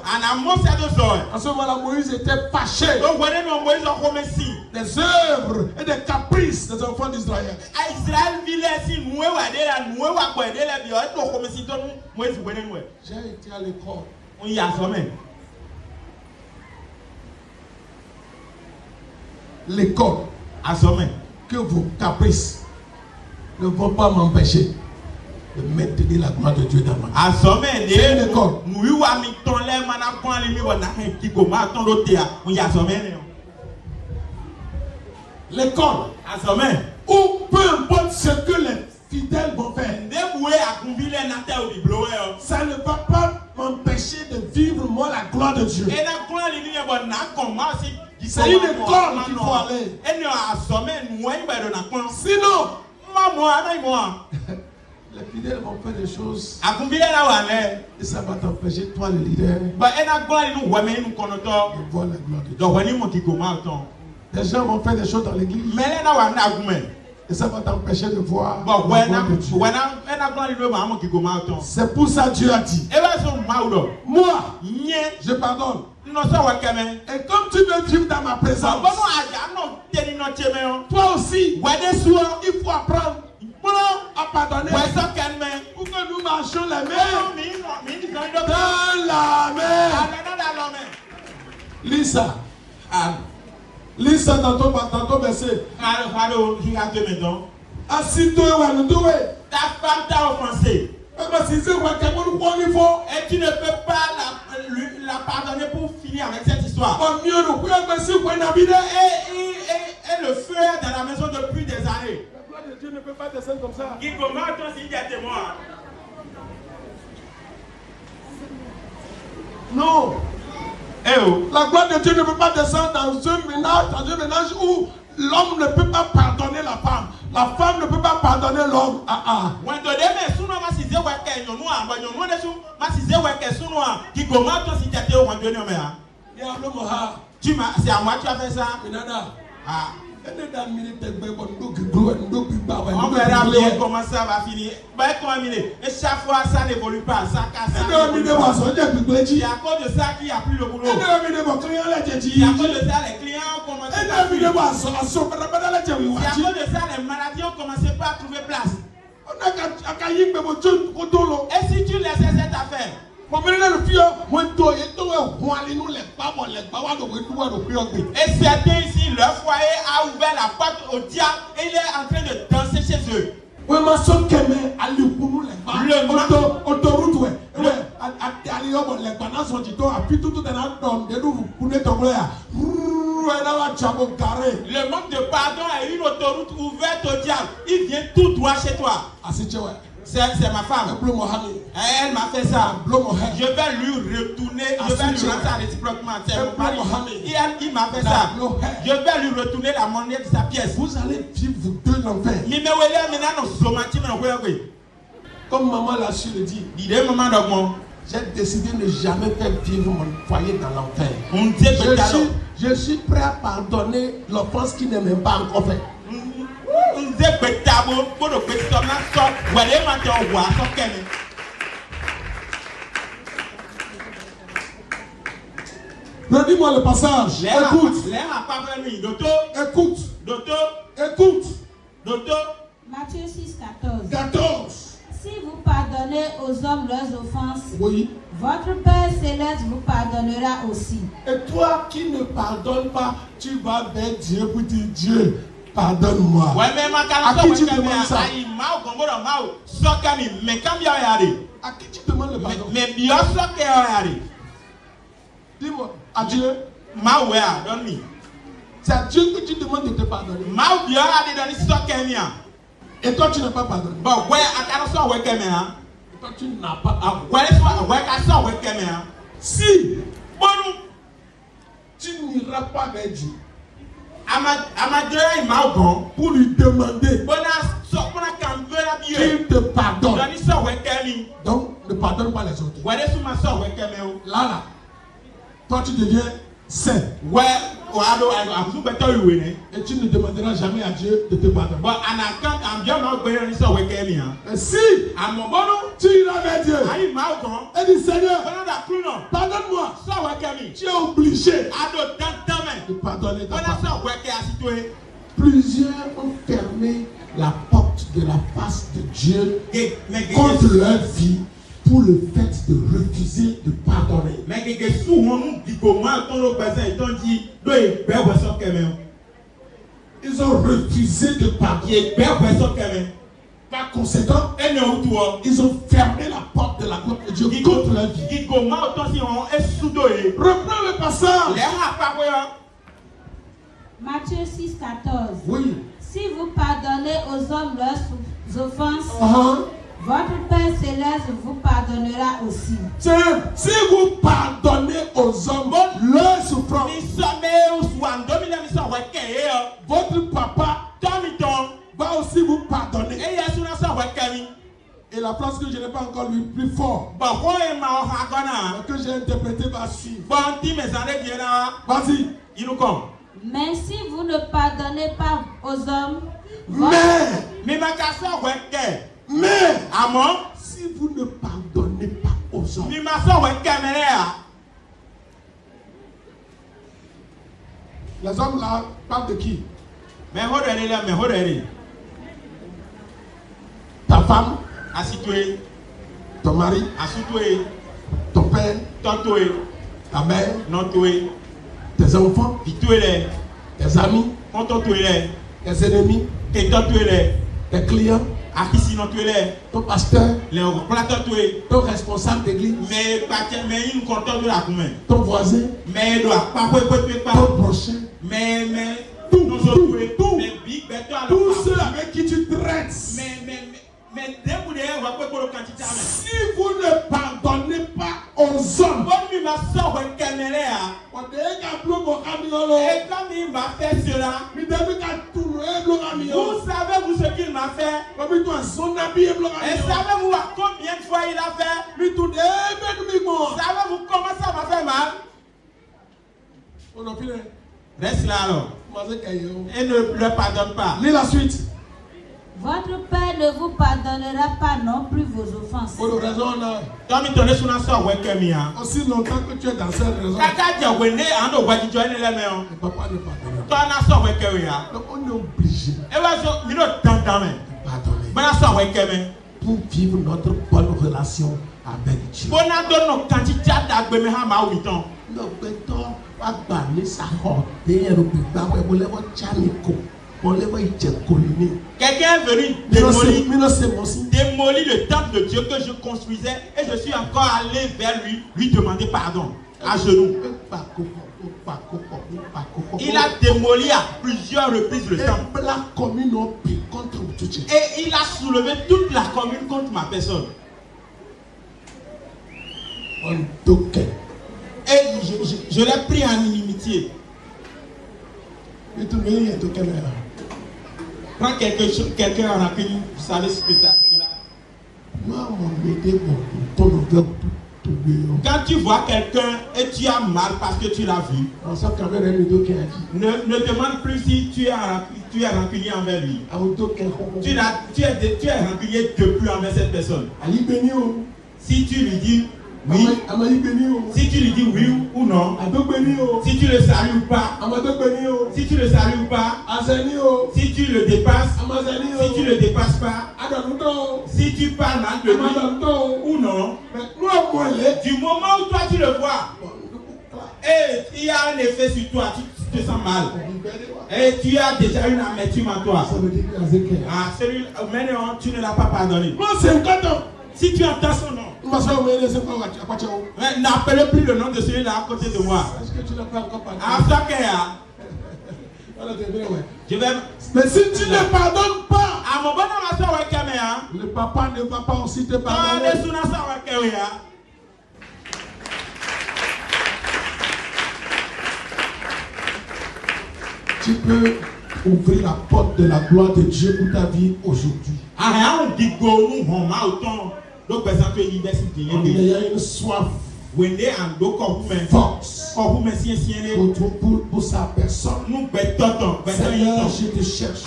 En ce moment-là, Moïse était fâché des œuvres et des caprices des enfants d'Israël. J'ai été à l'école. L'école, que vos caprices ne vont pas m'empêcher de maintenir la gloire de Dieu dans ma vie. C'est une école. L'école, où peu importe ce que les fidèles vont faire, ça ne va pas m'empêcher de vivre moi la gloire de Dieu. C'est une école qu'il faut aller. Sinon, Les fidèles vont faire des choses Akumbile na wane. et ça va t'empêcher, toi le leader, Ba ena gloire nous wame nous konoto. de voir la gloire de Dieu. Donc wani mo kikoma autant. Des gens vont faire des choses dans l'église Mais là na wane agumen. et ça va t'empêcher de voir Bon la wena gloire de Dieu. ena gloire nous ba mo kikoma autant. C'est pour ça que Dieu a dit, E ba so maudo. moi, Nye je pardonne. no so wakeme. Et comme tu veux vivre dans ma présence, Bono aja no teni no cheme. toi aussi, Wade suo. il faut apprendre à pardonner Wa so kenme. pour que nous marchions les mains Mi no do. dans la main. Ala na lo me. Lis ça. Lis ça dans ton verset. Halo, regarde maintenant. Assis-toi et wa Ta femme t'a offensé. Et tu ne peux pas la pardonner pour finir avec cette histoire. Et le feu est dans la maison depuis des années. La gloire de Dieu ne peut pas descendre comme ça. Qui commence s'il y a témoin. Non. Eh oh. La gloire de Dieu ne peut pas descendre dans un ménage où l'homme ne peut pas pardonner la femme. La femme ne peut pas pardonner l'homme. C'est à moi que tu as fait ça. Ah. On verra bien comment ça va finir. Et chaque fois ça n'évolue pas. Ça casse. C'est à cause de ça qu'il n'y a plus le boulot. C'est à cause de ça les clients ont commencé à fuir. C'est à cause de ça les maladies ont commencé pas à trouver place. Et si tu laissais cette affaire, et certains ici, leur foyer a ouvert la porte au diable et il est en train de danser chez eux. Le manque de pardon est une autoroute ouverte au diable. Il vient tout droit chez toi. C'est ma femme. Elle m'a fait ça. Je vais lui retourner. Je vais lui rendre ça réciproquement. C'est mon mari. Il m'a fait ça. Je vais lui retourner la monnaie de sa pièce. Vous allez vivre vous deux l'enfer. Comme maman l'a su le dire, j'ai décidé de ne jamais faire vivre mon foyer dans l'enfer. Je suis prêt à pardonner l'offense qui n'est même pas encore faite. Redis-moi le passage. Écoute. Matthieu 6, 14. 14. Si vous pardonnez aux hommes leurs offenses, Oui. votre Père Céleste vous pardonnera aussi. Et toi qui ne pardonnes pas, tu vas vers Dieu pour dire Dieu, pardonne-moi. À qui tu demandes ça? À qui tu demandes le pardon? Dis-moi, à Dieu. C'est à Dieu que tu demandes de te pardonner. Et toi tu n'as pas pardonné. Et toi tu n'as pas pardonné. Si tu n'iras pas vers Dieu pour lui demander qu'il te pardonne, donc ne pardonne pas les autres. Là, toi tu deviens saint. Et tu ne demanderas jamais à Dieu de te pardonner. Mais si tu iras vers Dieu et dis Seigneur, pardonne-moi, tu es obligé de pardonner ta femme. Plusieurs ont fermé la porte de la face de Dieu contre leur vie pour le fait de refuser de pardonner. Ils ont refusé de pardonner. Par conséquent, ils ont fermé la porte de la gloire de Dieu contre leur vie. Reprends le passage. Matthieu 6, 14. Oui. Si vous pardonnez aux hommes leurs offenses, votre Père Céleste vous pardonnera aussi. Si vous pardonnez aux hommes leurs souffrances, votre papa va aussi vous pardonner. Et la phrase que je n'ai pas encore lu plus fort, Bon, quoi est ma hagana? que j'ai interprété va suivre. Bon, ti mes années viennent. Vas-y. Il nous comme. Mais si vous ne pardonnez pas aux hommes, Mais ma casse ouais Mais Amon. si vous ne pardonnez pas aux hommes, Mais ma soeur ouais caméra. les hommes là parlent de qui? Mais hodere là, mais hodere. Ta femme, Asitoué, ton mari, asitoué, ton père, tantoué, ta mère, non-toué, tes enfants, vitoué, tes amis, contentoué, tes ennemis, tes tantoué, tes clients, akisi non-toué, ton pasteur, les platantoué. ton responsable d'église, Mais il nous contente de la commune. ton voisin, Mais il doit pas pas. ton prochain, Mais tout, nous autres, tout. mais big beto à tous ceux avec qui tu traites. mais dès que vous avez un peu pour le quantité. Si vous ne pardonnez pas aux hommes, Comme il m'a sorti un caméra, on dirait qu'un bleu mon camion. et comme il m'a fait cela, Mais depuis qu'un tourné bleu camion. vous savez-vous ce qu'il m'a fait? Comme toi, son habillé bleu Et camion. savez-vous à combien de fois il a fait? Mais tout est bon. Savez-vous comment ça m'a fait mal? On a fini. Reste là alors. Et ne le pardonne pas. Lis la suite. votre Père ne vous pardonnera pas non plus vos offenses. Pour la raison, Tom il tourne sur la soeur Wekemia. aussi longtemps que tu es dans cette raison, Kaka dia wene ando wadi joine le meon. le papa ne pardonne Toi pas. na soeur Wekemia. Donc on est obligé E wa so mi no tantan me. de pardonner Bana soeur Wekeme. pour vivre notre bonne relation avec Dieu. Bona do no kanti jada gbe me ha ma witan. Nous mettons à bannir sa honte. D'ailleurs, nous voulons tchaniko. On les voit coliner. Quelqu'un est venu démolir le temple de Dieu que je construisais et je suis encore allé vers lui demander pardon à genoux. Il a démoli à plusieurs reprises le temple. Et il a soulevé toute la commune contre ma personne. Et je l'ai pris en inimitié. Quand quelqu'un a rancune, vous savez ce que c'est. Quand tu vois quelqu'un et tu as mal parce que tu l'as vu, ne demande plus si tu es rancunier envers lui. Tu es rancunier depuis envers cette personne. Si tu lui dis oui, si tu lui dis oui ou non, si tu le salues ou pas, si tu le salues ou pas, si tu le dépasses, si tu le dépasses pas, si tu parles mal de lui ou non, du moment où toi tu le vois et il y a un effet sur toi, tu te sens mal et tu as déjà une amertume en toi. Ah, celui maintenant tu ne l'as pas pardonné. Si tu entends son nom, n'appelez plus le nom de celui-là à côté de moi. Mais si tu ne pardonnes pas, le papa ne va pas aussi te pardonner. Tu peux ouvrir la porte de la gloire de Dieu pour ta vie aujourd'hui. En ayant une soif force pour sa personne. Seigneur, je te cherche.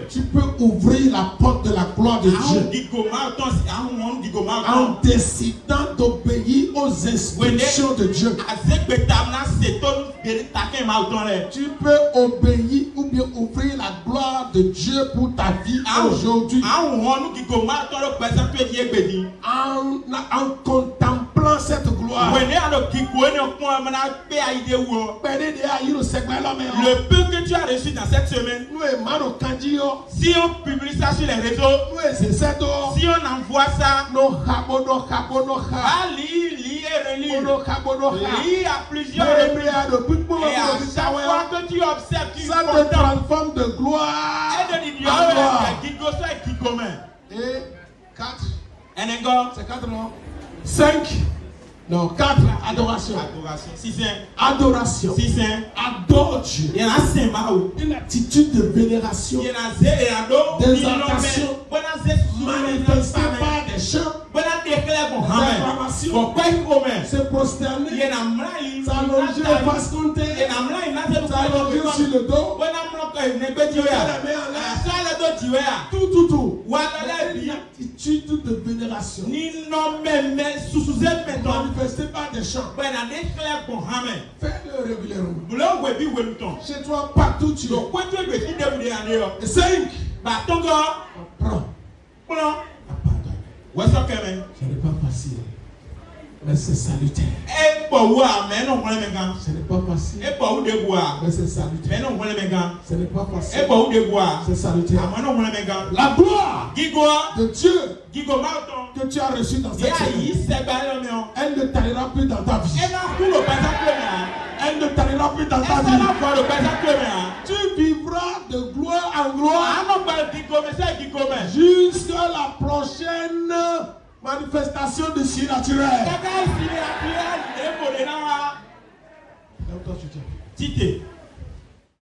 Tu peux ouvrir la porte de la gloire de Dieu en décidant d'obéir aux instructions de Dieu. Tu peux obéir ou bien ouvrir la gloire de Dieu pour ta vie aujourd'hui en contemplant cette gloire. Le peu que tu as reçu dans cette semaine, si on publie ça sur les réseaux, si on envoie ça, lis et relis. Lis à plusieurs reprises. Et à chaque fois que tu observes, tu ça te transforme de gloire en gloire. Et 4. C'est 4 non. 5. Non, 4, adoration. Adoration. 6 Adoration. 6 Adore Dieu. Il y en a 5 maou. Une attitude de vénération. Il y en a 0 et ado. D'exaltation. Manifestée par des chants. Des acclamations. Se prosterner. S'allonger face contre terre. S'allonger sur le dos. Tout. Une attitude de vénération. Manifestée par des chants. Fais-le régulièrement. Chez toi, partout tu es. Et 5. Prends. Ce n'est pas facile, mais c'est salutaire. Ce n'est pas facile, mais c'est salutaire. Ce n'est pas facile, c'est salutaire. La gloire de Dieu que tu as reçue dans cette semaine, elle ne tarira plus dans ta vie. Elle ne tarira plus dans ta vie. Tu vivras de gloire en gloire jusqu'à la prochaine manifestation de surnaturel.